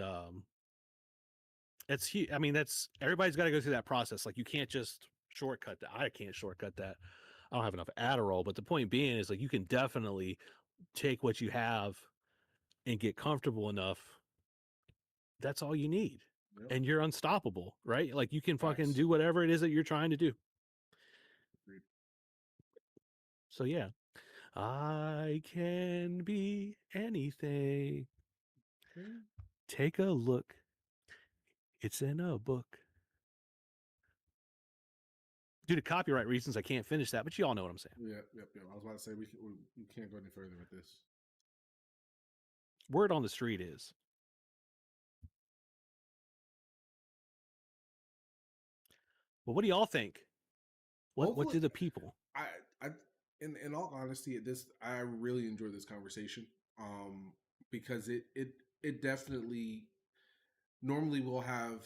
that's I mean, that's everybody's got to go through that process. Like you can't just shortcut that. I can't shortcut that. I don't have enough Adderall. But the point being is like you can definitely take what you have and get comfortable enough. That's all you need. Yep. And you're unstoppable, right? Like you can fucking Facts. do whatever it is that you're trying to do. Agreed. So yeah, I can be anything. Okay. Take a look. It's in a book. Due to copyright reasons, I can't finish that, but you all know what I'm saying. Yep. Yep. Yep. I was about to say we can't go any further with this. Word on the street is. Well, what do y'all think? What Hopefully, do the people? I in all honesty, this I really enjoy this conversation. Because it definitely normally we'll have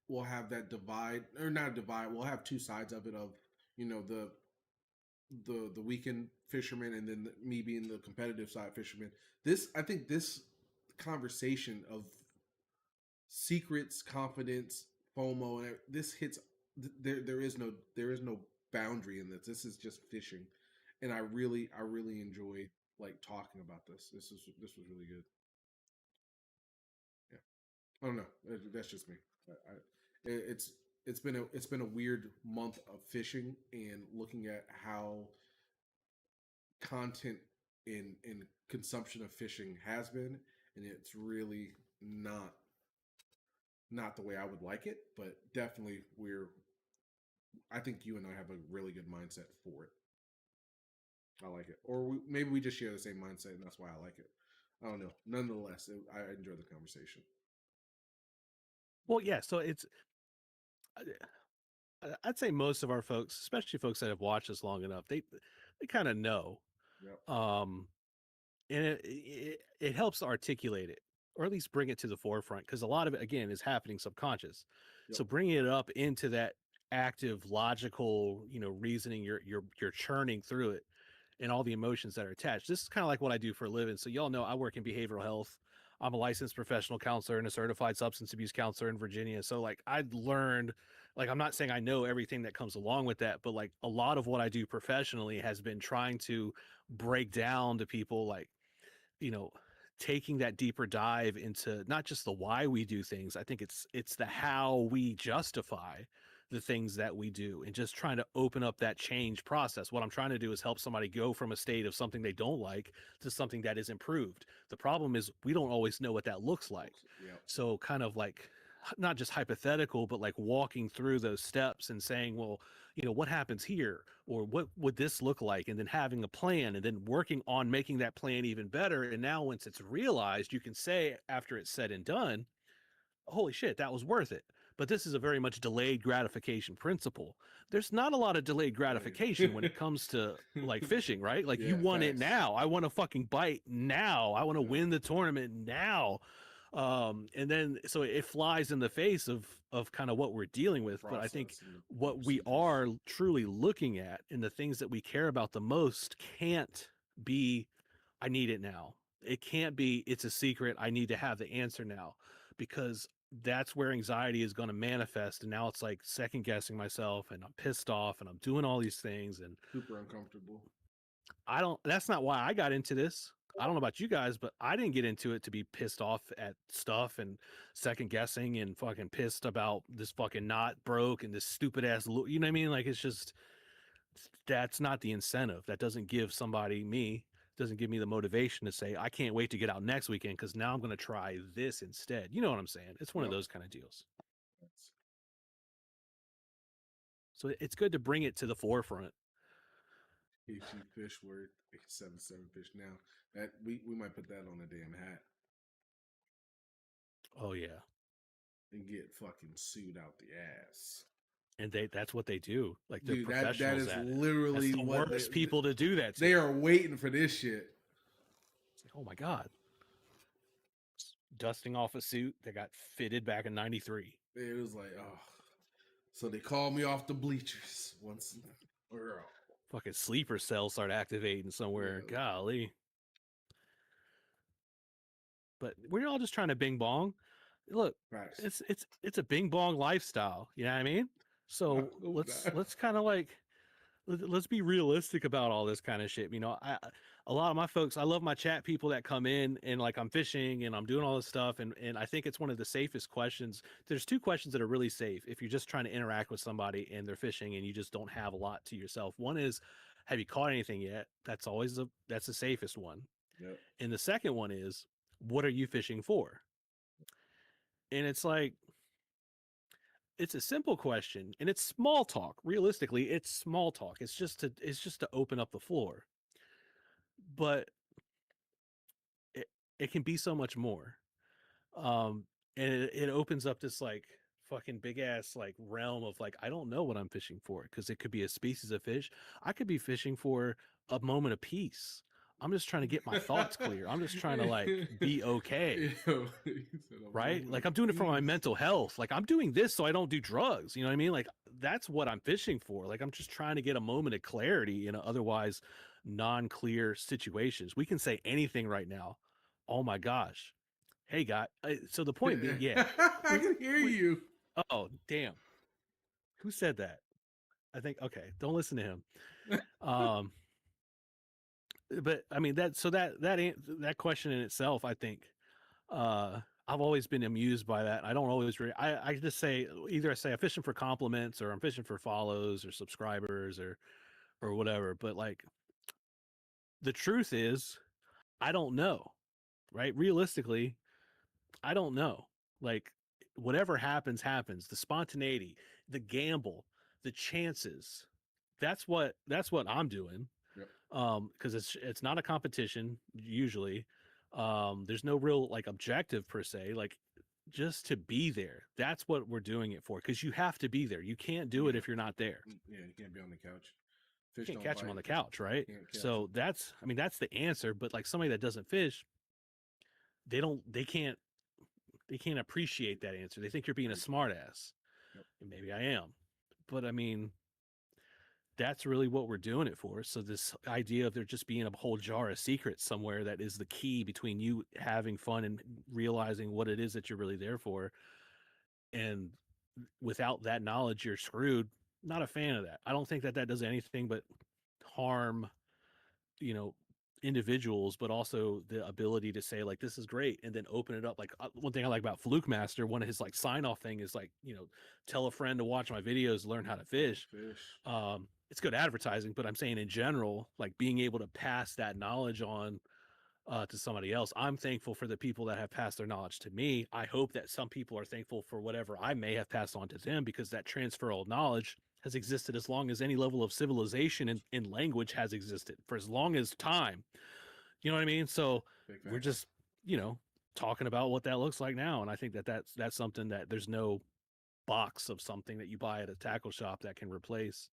that divide or not divide. We'll have two sides of it of the the weekend fisherman and then me being the competitive side fisherman. This I think this conversation of secrets, confidence, FOMO, and this hits. There is no boundary in this. This is just fishing, and I really enjoy like talking about this. This was really good. Yeah, I don't know. That's just me. It's it's been a weird month of fishing and looking at how content in consumption of fishing has been, and it's really not the way I would like it, but definitely I think you and I have a really good mindset for it. I like it. Or maybe we just share the same mindset and that's why I like it. I don't know. Nonetheless, I enjoy the conversation. Well, yeah. So it's I'd say most of our folks, especially folks that have watched us long enough, they kind of know. Yep. Um, and it helps to articulate it, or at least bring it to the forefront, because a lot of it again is happening subconscious. Yep. So bringing it up into that active logical, reasoning, you're churning through it and all the emotions that are attached. This is kind of like what I do for a living. So y'all know I work in behavioral health. I'm a licensed professional counselor and a certified substance abuse counselor in Virginia. So like I learned, like I'm not saying I know everything that comes along with that, but like a lot of what I do professionally has been trying to break down to people, like, you know, taking that deeper dive into not just the why we do things. I think it's the how we justify the things that we do, and just trying to open up that change process. What I'm trying to do is help somebody go from a state of something they don't like to something that is improved. The problem is we don't always know what that looks like. Yep. So kind of like not just hypothetical, but like walking through those steps and saying, well, what happens here, or what would this look like, and then having a plan and then working on making that plan even better. And now once it's realized, you can say after it's said and done, holy shit, that was worth it. But this is a very much delayed gratification principle. There's not a lot of delayed gratification when it comes to like fishing, right? Like you Yeah. want it Facts. now. I want to fucking bite now. I want to Yep. win the tournament now. And then so it flies in the face of kind of what we're dealing The with. But I think process and the what we procedures. are truly looking at and the things that we care about the most can't be, I need it now. It can't be, it's a secret, I need to have the answer now, because that's where anxiety is going to manifest. And now it's like second guessing myself, and I'm pissed off, and I'm doing all these things. And Super uncomfortable. that's not why I got into this. I don't know about you guys, but I didn't get into it to be pissed off at stuff and second guessing and fucking pissed about this fucking knot broke and this stupid ass, you know what I mean? Like, it's just, that's not the incentive. That doesn't give somebody, me, doesn't give me the motivation to say, I can't wait to get out next weekend because now I'm going to try this instead. You know what I'm saying? It's one of Yep. those kind of deals. That's So it's good to bring it to the forefront. if you fish word 877 fish now. That we might put that on a damn hat Oh yeah. and get fucking sued out the ass. And that's what they do. Like they're Dude, that professionals is at it. That's literally the what worst people to do that they to. are waiting for this shit. It's like, oh my God. Dusting off a suit that got fitted back in 93. It was like, oh. So they called me off the bleachers once. Girl. Fucking sleeper cells start activating somewhere. Yeah. Golly. But we're all just trying to bing bong. Look, Facts. it's a bing bong lifestyle. You know what I mean? Not, So not, let's kind of like let's be realistic about all this kind of shit. A lot of my folks, I love my chat people that come in and like I'm fishing and I'm doing all this stuff, and I think it's one of the safest questions. There's two questions that are really safe if you're just trying to interact with somebody and they're fishing and you just don't have a lot to yourself. One is, have you caught anything yet? That's the safest one. yep. And the second one is, what are you fishing for? And it's like, it's a simple question and it's small talk. Realistically, it's small talk. It's just to open up the floor. But it, it can be so much more. Um and it opens up this like fucking big ass like realm of like, I don't know what I'm fishing for, because it could be a species of fish. I could be fishing for a moment of peace. I'm just trying to get my thoughts clear. I'm just trying to like be okay. Yo, he said a Right? moment Like of I'm doing it for my peace. mental health. Like I'm doing this so I don't do drugs. You know what I mean? Like that's what I'm fishing for. Like I'm just trying to get a moment of clarity in a otherwise non-clear situations. We can say anything right now. Oh my gosh. Hey guy. So the point being, yeah, I we can hear we you. oh damn. Who said that? I think, okay, don't listen to him. Um but I mean that question in itself, I think I've always been amused by that. I don't always I just say, either I say I'm fishing for compliments or I'm fishing for follows or subscribers or whatever. But like the truth is, I don't know. Right? Realistically, I don't know. Like whatever happens, happens. The spontaneity, the gamble, the chances. That's what I'm doing. Yep. Because it's not a competition usually. There's no real like objective per se. Like just to be there. That's what we're doing it for, because you have to be there. You can't do it Yeah, if you're not there. yeah. You can't be on the couch. You Fish can't don't catch them on bite. the couch, right? Can't catch So them. that's, I mean, that's the answer. But like somebody that doesn't fish, they can't appreciate that answer. They think you're being a Appreciate it. smartass, Yep. and maybe I am. But I mean, that's really what we're doing it for. So this idea of there just being a whole jar of secrets somewhere that is the key between you having fun and realizing what it is that you're really there for, and without that knowledge, you're screwed. Not a fan of that. I don't think that that does anything but harm, you know, individuals, but also the ability to say like this is great and then open it up. Like one thing I like about Fluke Master, one of his like sign off thing is like, tell a friend to watch my videos, learn how to How to fish. fish. It's good advertising, but I'm saying in general, like being able to pass that knowledge on to somebody else. I'm thankful for the people that have passed their knowledge to me. I hope that some people are thankful for whatever I may have passed on to them, because that transfer of knowledge has existed as long as any level of civilization and language has existed, for as long as time. You know what I mean? So Big we're facts. just, you know, talking about what that looks like now. And I think that that's something that there's no box of something that you buy at a tackle shop that can replace.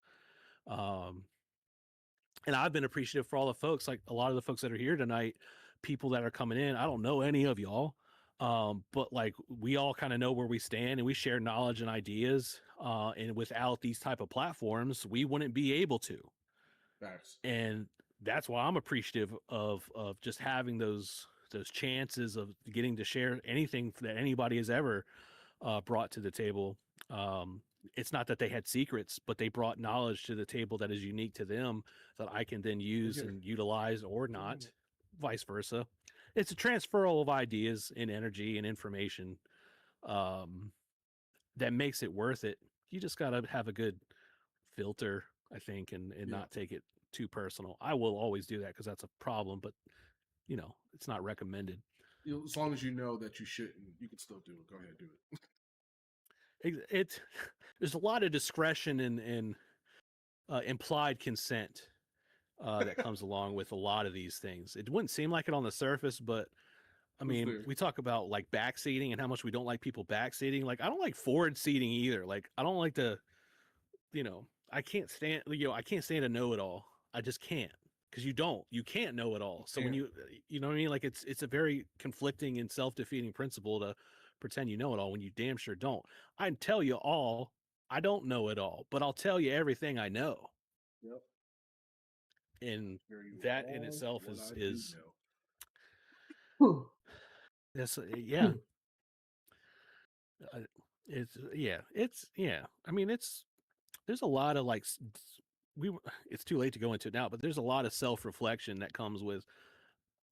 Um, and I've been appreciative for all the folks, like a lot of the folks that are here tonight, people that are coming in. I don't know any of y'all, but like we all kind of know where we stand and we share knowledge and ideas. And without these type of platforms, we wouldn't be able to. Facts. And that's why I'm appreciative of just having those chances of getting to share anything that anybody has ever brought to the table. Um, it's not that they had secrets, but they brought knowledge to the table that is unique to them that I can then We'll use get her. and utilize or We'll get her. not, vice versa. It's a transferal of ideas and energy and information, um, that makes it worth it. You just got to have a good filter, I think, and Yeah. not take it too personal. I will always do that because that's a problem, but it's not recommended. As long as you know that you shouldn't, you can still do it. Go ahead, do it. It there's a lot of discretion and implied consent that comes along with a lot of these things. It wouldn't seem like it on the surface, but I Who's mean, there? we talk about like back seating and how much we don't like people back seating. Like, I don't like forward seating either. Like, I don't like to, I can't stand a know it all. I just can't, because you can't know it You all. So when can't. you know what I mean? Like, it's a very conflicting and self defeating principle to pretend you know it all when you damn sure don't. I can tell you all, I don't know it all, but I'll tell you everything I know. Yep. And Hear you that in all itself what is I do is know. that's yeah. uh, it's yeah. I mean, there's a lot of like we it's too late to go into it now, but there's a lot of self-reflection that comes with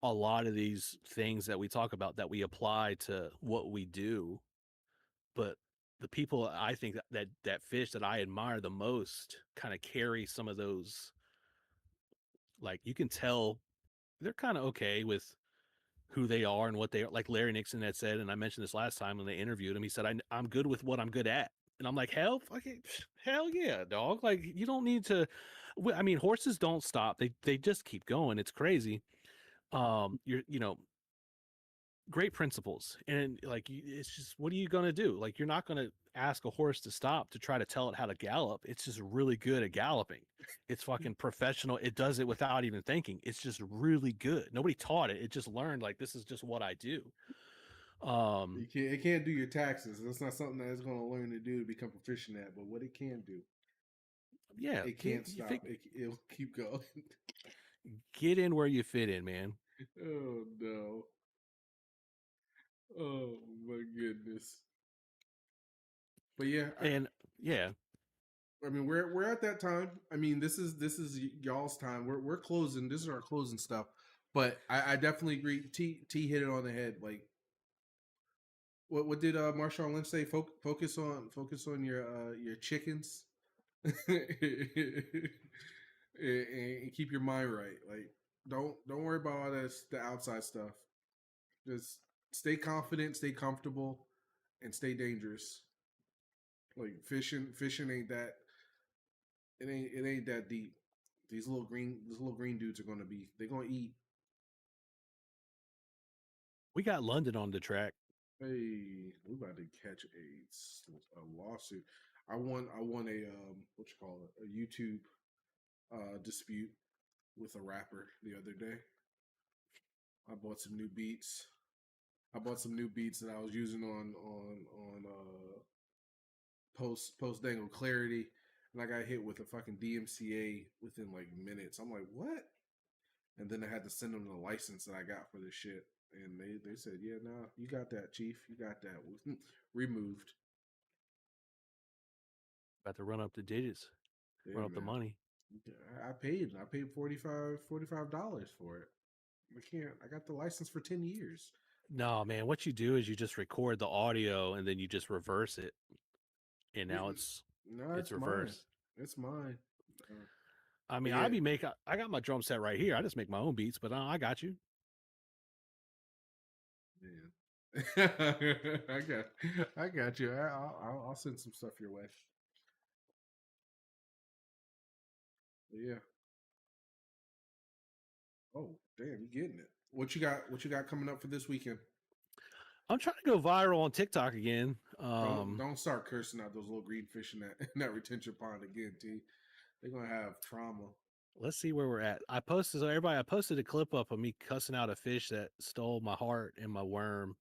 a lot of these things that we talk about that we apply to what we do. But the people I think that fish that I admire the most kind of carry some of those, like you can tell they're kind of okay with who they are and what they are. Like Larry Nixon had said, and I mentioned this last time when they interviewed him. He said, I'm good with what I'm good at." And I'm like, hell yeah, dog. Like, you don't need to. I mean, horses don't stop. They just keep going. It's crazy. Great principles, and like it's just, what are you gonna do? Like, you're not gonna ask a horse to stop to try to tell it how to gallop. It's just really good at galloping. It's fucking professional. It does it without even thinking. It's just really good. Nobody taught it. It just learned, like, this is just what I do. um It can't do your taxes. That's not something that it's going to learn to do to become proficient at. But what it can do, yeah, it can't stop. It'll keep going. get in where you fit in, man. Oh no! Oh my goodness! But yeah, And yeah, I mean, we're at that time. I mean, this is y'all's time. We're closing. This is our closing stuff. But I definitely agree. T hit it on the head. Like, what did Marshawn Lynch say? Focus on your chickens, and keep your mind right. Like, don't worry about all that the outside stuff. Just stay confident, stay comfortable, and stay dangerous. Like, fishing ain't that. It ain't that deep. These little green dudes are gonna be. They're gonna eat. we got London on the track. Hey, we about to catch a lawsuit. I won a what you call it, a YouTube dispute with a rapper the other day. I bought some new beats. I bought some new beats that I was using on post dangle clarity, and I got hit with a fucking DMCA within like minutes. I'm like, what? And then I had to send them the license that I got for this shit, and they said, yeah, nah, you got that, chief, you got that removed. About to run up the digits, Yeah, run up the man. money. I paid $45 for it. I can't. I got the license for 10 years. No, man, what you do is you just record the audio and then you just reverse it, and Yeah, now no, it's it's mine. reversed. It's mine. I But mean, yeah, I got my drum set right here. I just make my own beats, but I got you. man. I got you. I'll send some stuff your way. But yeah. Oh, damn, you getting it? What you got? What you got coming up for this weekend? I'm trying to go viral on TikTok again. Don't start cursing out those little green fish in that in that retention pond again, T. They're gonna have trauma. Let's see where we're at. I posted a clip up of me cussing out a fish that stole my heart and my worm.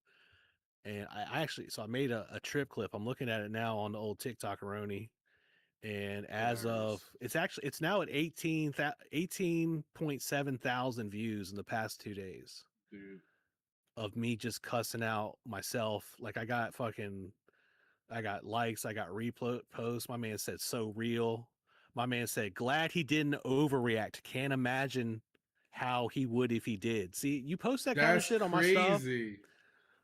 And I actually, so I made a trip clip. I'm looking at it now on the old TikTok Aroni. And as of, Hilarious, it's now at 18.7 thousand views in the past 2 days dude. of me just cussing out myself. Like I got likes, I got reposts. My man said, so real. My man said, glad he didn't overreact. Can't imagine how he would if he did. See, you post that kind of That's shit on my stuff. crazy.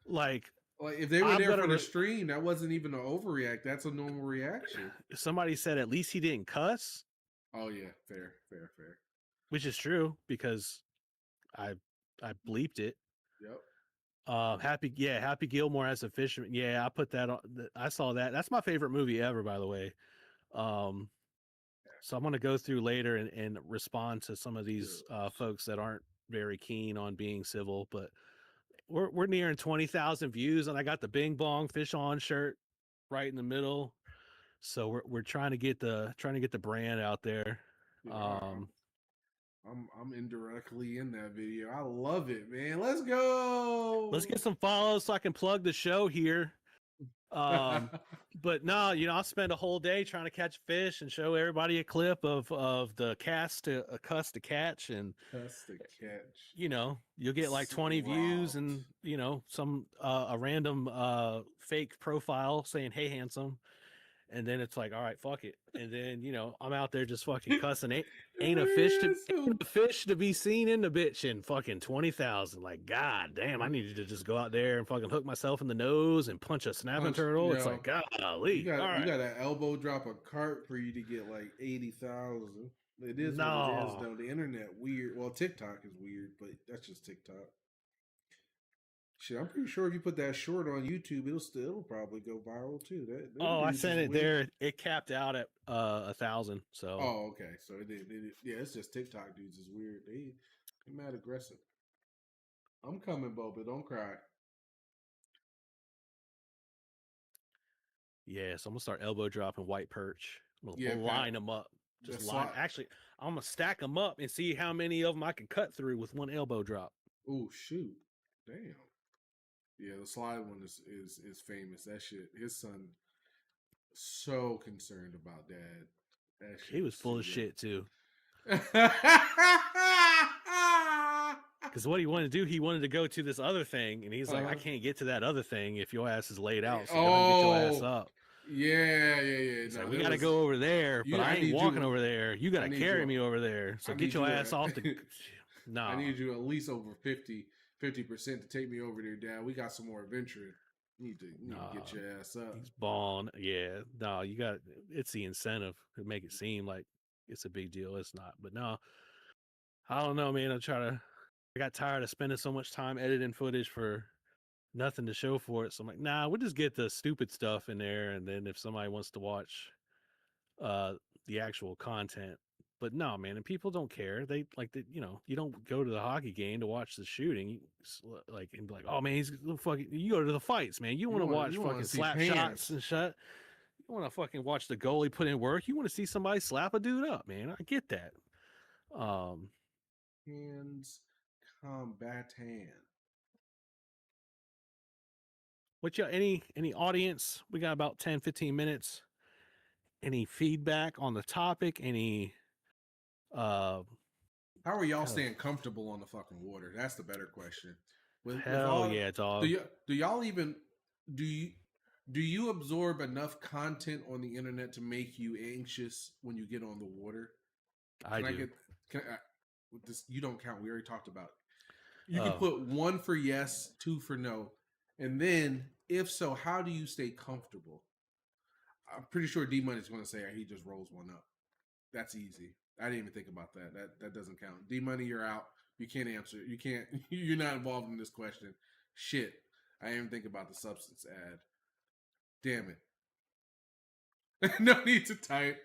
Like, Like if they were I'm there gonna. for the stream, that wasn't even an overreact. That's a normal reaction. Somebody said at least he didn't cuss, Oh yeah, fair, fair, fair. which is true because I I bleeped it. Yep. And Happy Gilmore as a fisherman. Yeah, I put that on. I saw that. That's my favorite movie ever, by the way. Um, so I'm gonna go through later and respond to some of these Gills. folks that aren't very keen on being civil, but we're nearing 20,000 views, and I got the Bing Bong Fish On shirt right in the middle. So we're trying to get the brand out there. Yeah, Um, I'm indirectly in that video. I love it, man. Let's let's go. get some follows so I can plug the show here. Um, but no, I'll spend a whole day trying to catch fish and show everybody a clip of the cast to a cuss to catch, and Cuss the catch. you'll get like 20 views Robbed. and some a random fake profile saying hey handsome, and then it's like, all right, fuck it, and then I'm out there just fucking cussing. Ain't a fish to So, ain't a fish to be seen in the bitch, and fucking 20,000. Like, god damn, I needed to just go out there and fucking hook myself in the nose and punch a snapping punch, turtle. It's like, golly, all you right. got to elbow drop a cart for you to get like 80,000. It is what it is, No. though. The internet weird. Well, TikTok is weird, but that's just TikTok. Shit, I'm pretty sure if you put that short on YouTube, it'll probably go viral too. That them Oh, I dudes sent is it weird. there. It capped out at 1,000. So Oh, okay. So yeah, it's just TikTok dudes is weird. They mad aggressive. I'm coming, Boba. Don't cry. yeah, so I'm gonna start elbow dropping white perch. Yeah, We'll Pat. line them up. Just That line. slot. Actually, I'm gonna stack them up and see how many of them I can cut through with one elbow drop. Oh shoot. Damn. Yeah, the slide one is famous. That shit. His son so concerned about dad. That He shit was is full too of shit too. good. Because what he wanted to do, he wanted to go to this other thing, and he's like, I uh, can't get to that other thing if your ass is laid out. So go ahead and get your ass oh, up. yeah. He's like, No, we there got to was go over there, but you. I I ain't need walking you. over there. You got I to need carry you. me over there. So I get need your you. ass off the. I Nah. need you at least over 50% to take me over there, Dad. We got some more adventuring. You need to Nah. get your ass up. He's balling. Yeah. No, you got it's the incentive to make it seem like it's a big deal. It's not. But no, I don't know, man. I got tired of spending so much time editing footage for nothing to show for it. So I'm like, nah, we'll just get the stupid stuff in there. And then if somebody wants to watch uh the actual content, But no, man, and people don't care. They like the you don't go to the hockey game to watch the shooting. Like and be like, oh man, he's fucking. You go to the fights, man. You want to watch you want fucking to see slap shots hands. and shit. You want to fucking watch the goalie put in work. You want to see somebody slap a dude up, man. I get that. Um, Hands combatant. what you any audience? We got about 10, 15 minutes. Any feedback on the topic? Any uh How are y'all kind of staying comfortable on the fucking water? That's the better question. With hell all yeah, do dog. you do y'all even do you do you absorb enough content on the internet to make you anxious when you get on the water? I Can I do. get can I, this? You don't count. We already talked about it. You can Oh, put one for yes, two for no, and then if so, how do you stay comfortable? I'm pretty sure D Money's going to say he just rolls one up. That's easy. I didn't even think about that. That doesn't count. D Money, you're out. You can't answer. You can't. You're not involved in this question. Shit. I didn't even think about the substance ad. Damn it. No need to type.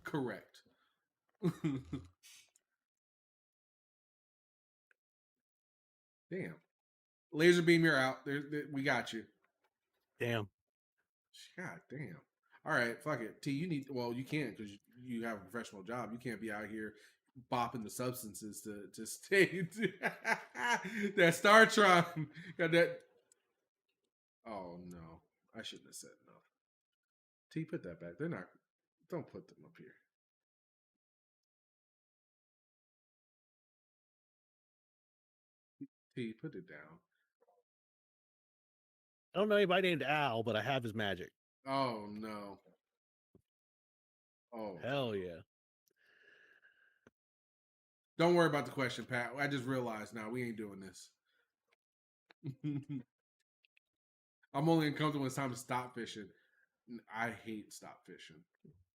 Correct. Damn. Laser beam, you're out. We got you. damn. God damn. All right, fuck it. T, you need. Well, you can't because you have a professional job. You can't be out here bopping the substances to stay. That Startron got that. Oh no, I shouldn't have said no. T, put that back. They're not. Don't put them up here. T, put it down. I don't know anybody named Al, but I have his magic. Oh no. Oh Hell no. yeah. Don't worry about the question, Pat. I just realized now we ain't doing this. I'm only uncomfortable when it's time to stop fishing. I hate stop fishing.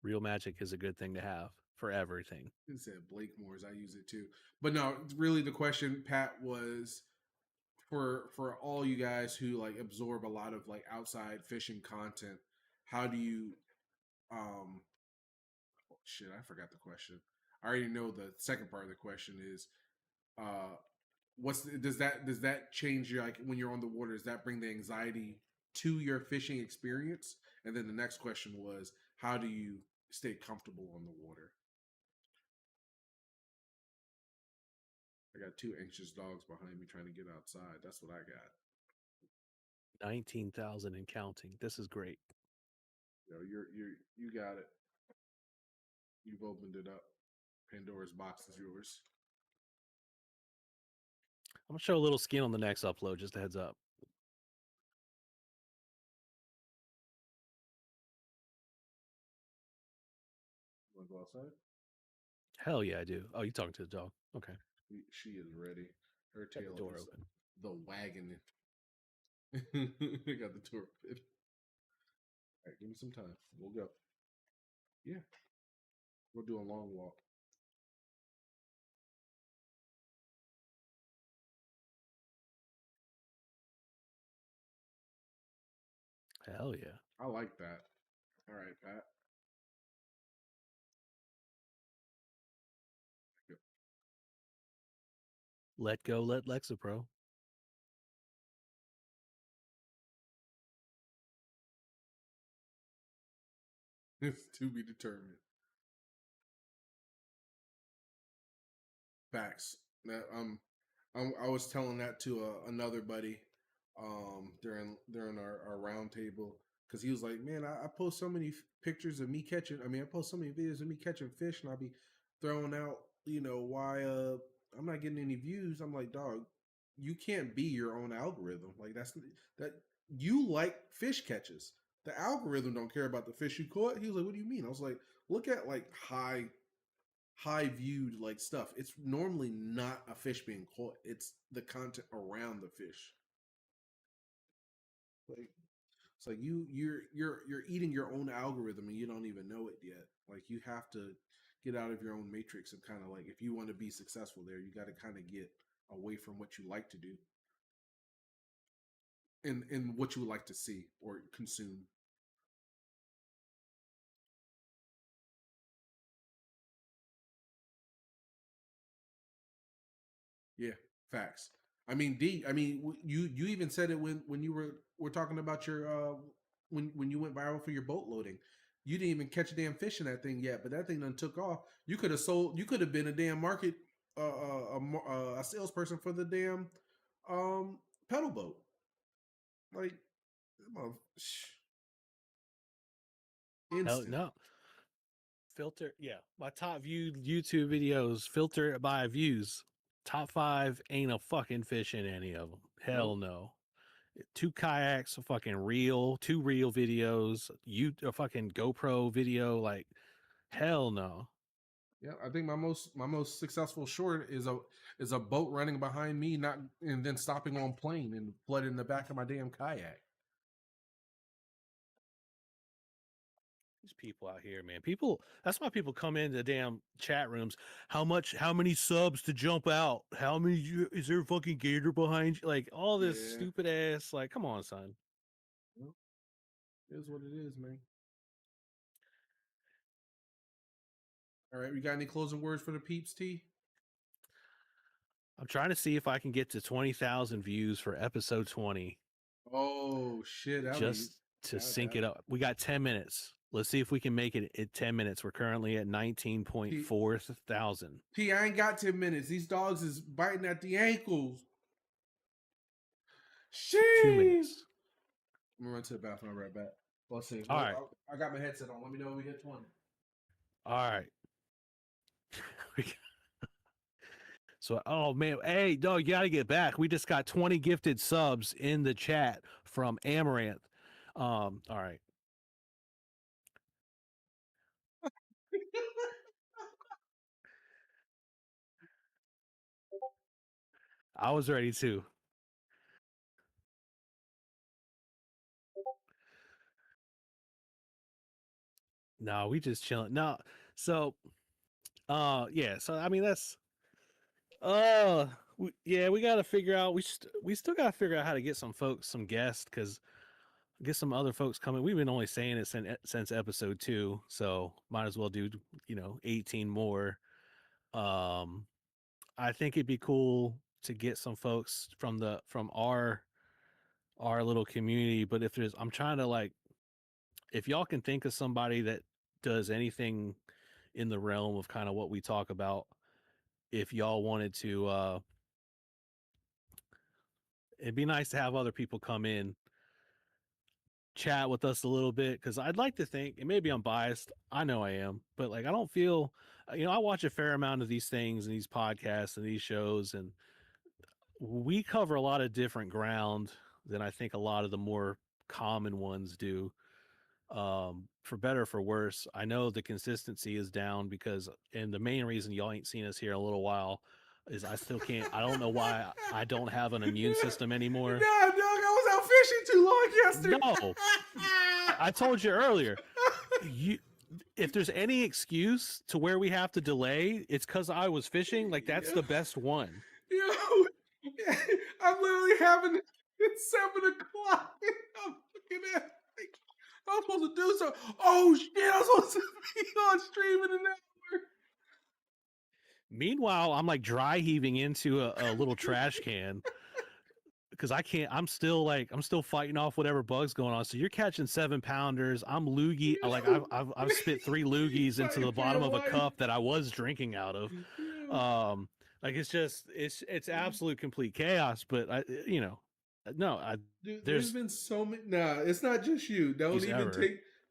Real magic is a good thing to have for everything. It said Blake Moore's. I use it too. But no, really, the question, Pat, was for all you guys who like absorb a lot of like outside fishing content. How do you oh, shit? I forgot the question. I already know the second part of the question is uh does that change your like when you're on the water? Does that bring the anxiety to your fishing experience? And then the next question was how do you stay comfortable on the water? I got two anxious dogs behind me trying to get outside. That's what I got. 19,000 and counting. This is great. Yo, you got it. You've opened it up. Pandora's box is yours. I'm gonna show a little skin on the next upload, just a heads up. You want to go outside? Hell yeah, I do. Oh, you talking to the dog? Okay. She is ready. Her Got the tail door is open. the wagon. Got the tour open. All right, give me some time. We'll go. Yeah, we'll do a long walk. Hell yeah. I like that. All right, Pat. Let go, let Lexapro. It's to be determined. Facts. That I was telling that to another buddy during our round table because he was like, "Man, I post so many pictures of me catching. I mean, I post so many videos of me catching fish, and I'll be throwing out, why I'm not getting any views." I'm like, "Dog, you can't be your own algorithm. Like that you like fish catches. The algorithm don't care about the fish you caught." He was like, "What do you mean?" I was like, "Look at like high viewed like stuff. It's normally not a fish being caught. It's the content around the fish. Like it's like you're eating your own algorithm and you don't even know it yet. Like you have to get out of your own matrix and kind of like if you want to be successful there, you got to kind of get away from what you like to do and what you would like to see or consume. Yeah, facts. I mean, D. I mean, you even said it when you were talking about your when you went viral for your boat loading. You didn't even catch a damn fish in that thing yet, but that thing done took off. You could have sold. You could have been a damn market a salesperson for the damn pedal boat. Like, No, instant. no. Filter, yeah. My top viewed YouTube videos, filter it by views. Top five ain't a fucking fish in any of them. Hell Nope. no. Two kayaks, a fucking reel, two reel videos, a fucking GoPro video, like hell no. Yeah, I think my most successful short is a boat running behind me, not and then stopping on plane and flooding the back of my damn kayak. These people out here, man. People, that's why people come into damn chat rooms. How many subs to jump out? How many, is there a fucking gator behind you? Like all this Yeah, stupid ass, like, come on, son. well, it is what it is, man. All right, we got any closing words for the peeps, T? I'm trying to see if I can get to 20,000 views for episode 20 Oh shit, that'll be just to that, sync that. it up. We got 10 minutes. Let's see if we can make it at 10 minutes. We're currently at T, 19.4 thousand. T, I ain't got 10 minutes. These dogs is biting at the ankles. 2 Sheesh. minutes. I'm gonna run to the bathroom. I'll be right back. Let's see. All right. I got my headset on. Let me know when we hit 20. All right. So, oh man, hey, no, you got to get back. We just got 20 gifted subs in the chat from Amaranth. All right. I was ready too. No, we just chilling. No, so, yeah. So, I mean, that's, yeah, we got to figure out. We still got to figure out how to get some folks, some guests, because get some other folks coming. We've been only saying it since episode 2, so might as well do 18 more. Um, I think it'd be cool to get some folks from our little community. But if there's, I'm trying to like, if y'all can think of somebody that does anything in the realm of kind of what we talk about, if y'all wanted to, it'd be nice to have other people come in, chat with us a little bit, because I'd like to think, and maybe I'm biased, I know I am, but like I don't feel, I watch a fair amount of these things and these podcasts and these shows, and we cover a lot of different ground than I think a lot of the more common ones do. For better or for worse, I know the consistency is down because, and the main reason y'all ain't seen us here in a little while is I still can't. I don't know why I don't have an immune system anymore. Nah, dog, I was out fishing too long yesterday. No, I told you earlier. You, if there's any excuse to where we have to delay, it's because I was fishing. Like that's Yeah. the best one. Yo, I'm literally having it at 7 o'clock. And I'm looking at like, I was supposed to do so. Oh shit, I was supposed to be on stream in an hour. Meanwhile, I'm like dry heaving into a little trash can because I can't. I'm still fighting off whatever bugs going on. So you're catching 7-pounders. I'm loogie. Like I've spit 3 loogies into Fighting the for bottom your of a life. cup that I was drinking out of. Yeah. Like it's absolute complete chaos. But no, Dude, there's there's been so many. Nah, it's not just you. these ever.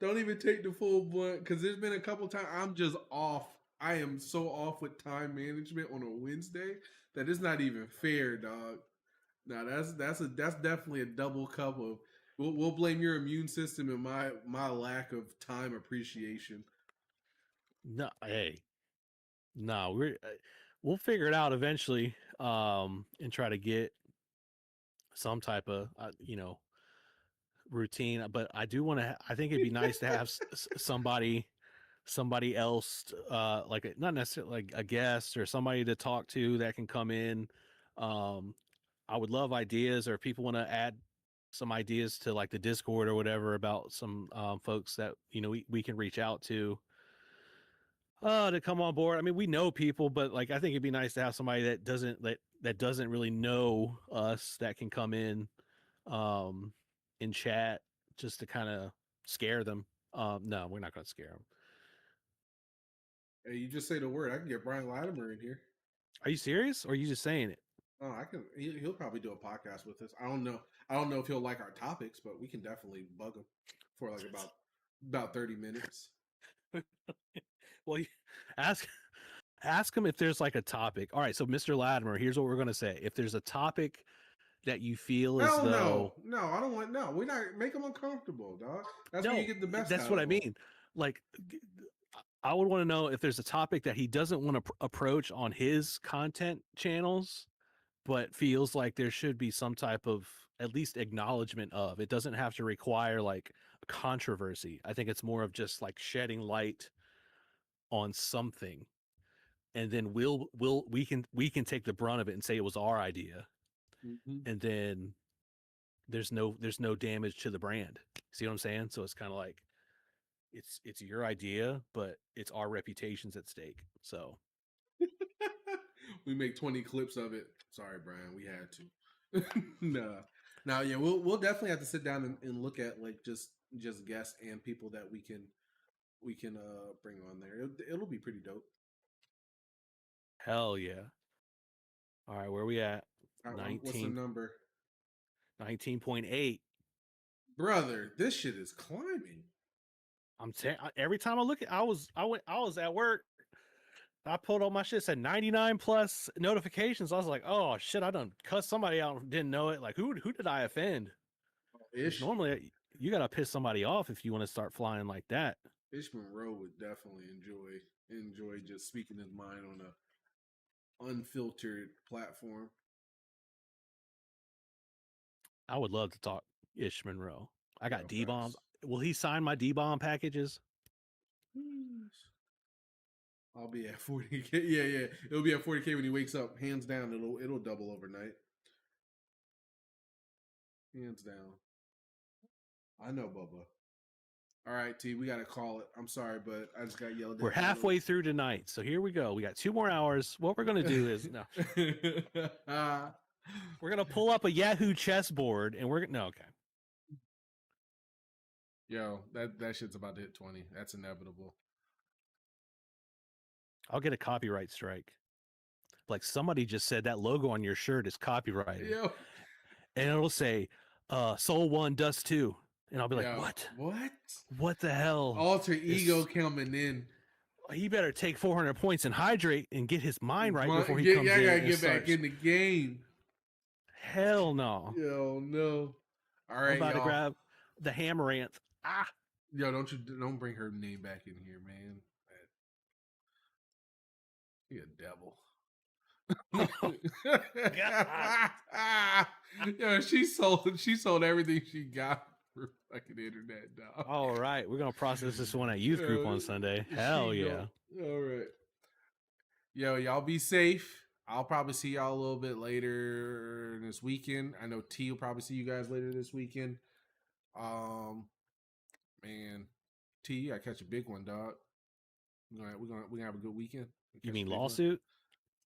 Don't even take the full blunt because there's been a couple times I'm just off. I am so off with time management on a Wednesday that it's not even fair, dog. Now that's definitely a double cup of. We'll blame your immune system and my lack of time appreciation. No, hey, no, we'll figure it out eventually. And try to get some type of routine. But I do want to. I think it'd be nice to have somebody else, like not necessarily like a guest or somebody to talk to that can come in. Um, I would love ideas, or if people want to add some ideas to like the Discord or whatever about some folks that we can reach out to. To come on board. I mean, we know people, but like I think it'd be nice to have somebody that doesn't really know us that can come um in chat just to kind of scare them. No, we're not going to scare them. Hey, you just say the word. I can get Brian Latimer in here. Are you serious, or are you just saying it? Oh, I can. He'll probably do a podcast with us. I don't know. I don't know if he'll like our topics, but we can definitely bug him for like about 30 minutes. Well, ask ask him if there's like a topic. All right, so Mr. Latimer, here's what we're going to say. If there's a topic that you feel as Hell no, though no. I don't want. No, we're not make him uncomfortable, dog. That's when you no, get the best that's out what I of him. mean. Like I would want to know if there's a topic that he doesn't want to approach on his content channels, but feels like there should be some type of at least acknowledgement of. It doesn't have to require like a controversy. I think it's more of just like shedding light on something, and then we can take the brunt of it and say it was our idea, Mm-hmm. and then there's no damage to the brand. See what I'm saying? So it's kind of like it's your idea, but it's our reputations at stake. So We make 20 clips of it. Sorry, Brian, we had to. Nah. Now, yeah, we'll definitely have to sit down and look at like just guests and people that we can bring on there. It'll be pretty dope. hell yeah. All right, where we at? What's the 19 number, 19.8. brother? This shit is climbing. Every time I look at I was at work. I pulled all my shit, said 99 plus notifications. I was like, oh shit, I done cussed somebody out and didn't know it. Like who did I offend? Because Ish normally you gotta piss somebody off if you want to start flying like that. Ish Monroe would definitely enjoy just speaking his mind on a unfiltered platform. I would love to talk Ish Monroe. I got Yo, D bombs. facts. Will he sign my D bomb packages? I'll be at 40K. Yeah, yeah. It'll be at 40K when he wakes up. Hands down, it'll double overnight. Hands down. I know, Bubba. All right, T, we gotta call it. I'm sorry, but I just got yelled We're at by halfway through tonight, so here we go. We got 2 more hours. What we're gonna do is no, the. we're gonna pull up a Yahoo chessboard, and we're no okay. Yo, that shit's about to hit 20. That's inevitable. I'll get a copyright strike. Like somebody just said that logo on your shirt is copyrighted, Yo, and it'll say Soul 1 Dust 2, and I'll be like, yo, what? what? What the hell? Alter ego coming in. He better take 400 points and hydrate and get his mind right before he Yeah, comes I in gotta and get back starts. in the game. Hell no. Yo, no. All I'm right, about to y'all. grab the Hammeranth. Ah. Yo, don't bring her name back in here, man. He a devil. Oh, God. Yo, she sold everything she got for fucking internet, dog. All right. We're going to process this one at youth group on Sunday. Hell She go. yeah. All right. Yo, y'all be safe. I'll probably see y'all a little bit later this weekend. I know T will probably see you guys later this weekend. Um, man, T, I catch a big one, dog. We're gonna have a good weekend. You Catch a mean big one. lawsuit?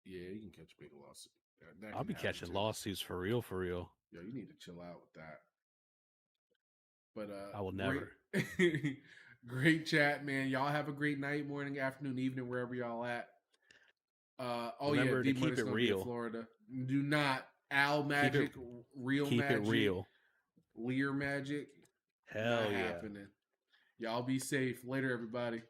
Yeah, you can catch a big lawsuit. That I'll can be happen catching too. lawsuits for real, for real. Yo, you need to chill out with that. But I will great, never. great chat, man. Y'all have a great night, morning, afternoon, evening, wherever y'all at. Oh yeah, Remember to D keep Money's it gonna be in real. Florida. Do not Al Keep it Magic, Real keep it Magic, real. Lear Magic. Not Hell yeah. happening. Y'all be safe. Later, everybody.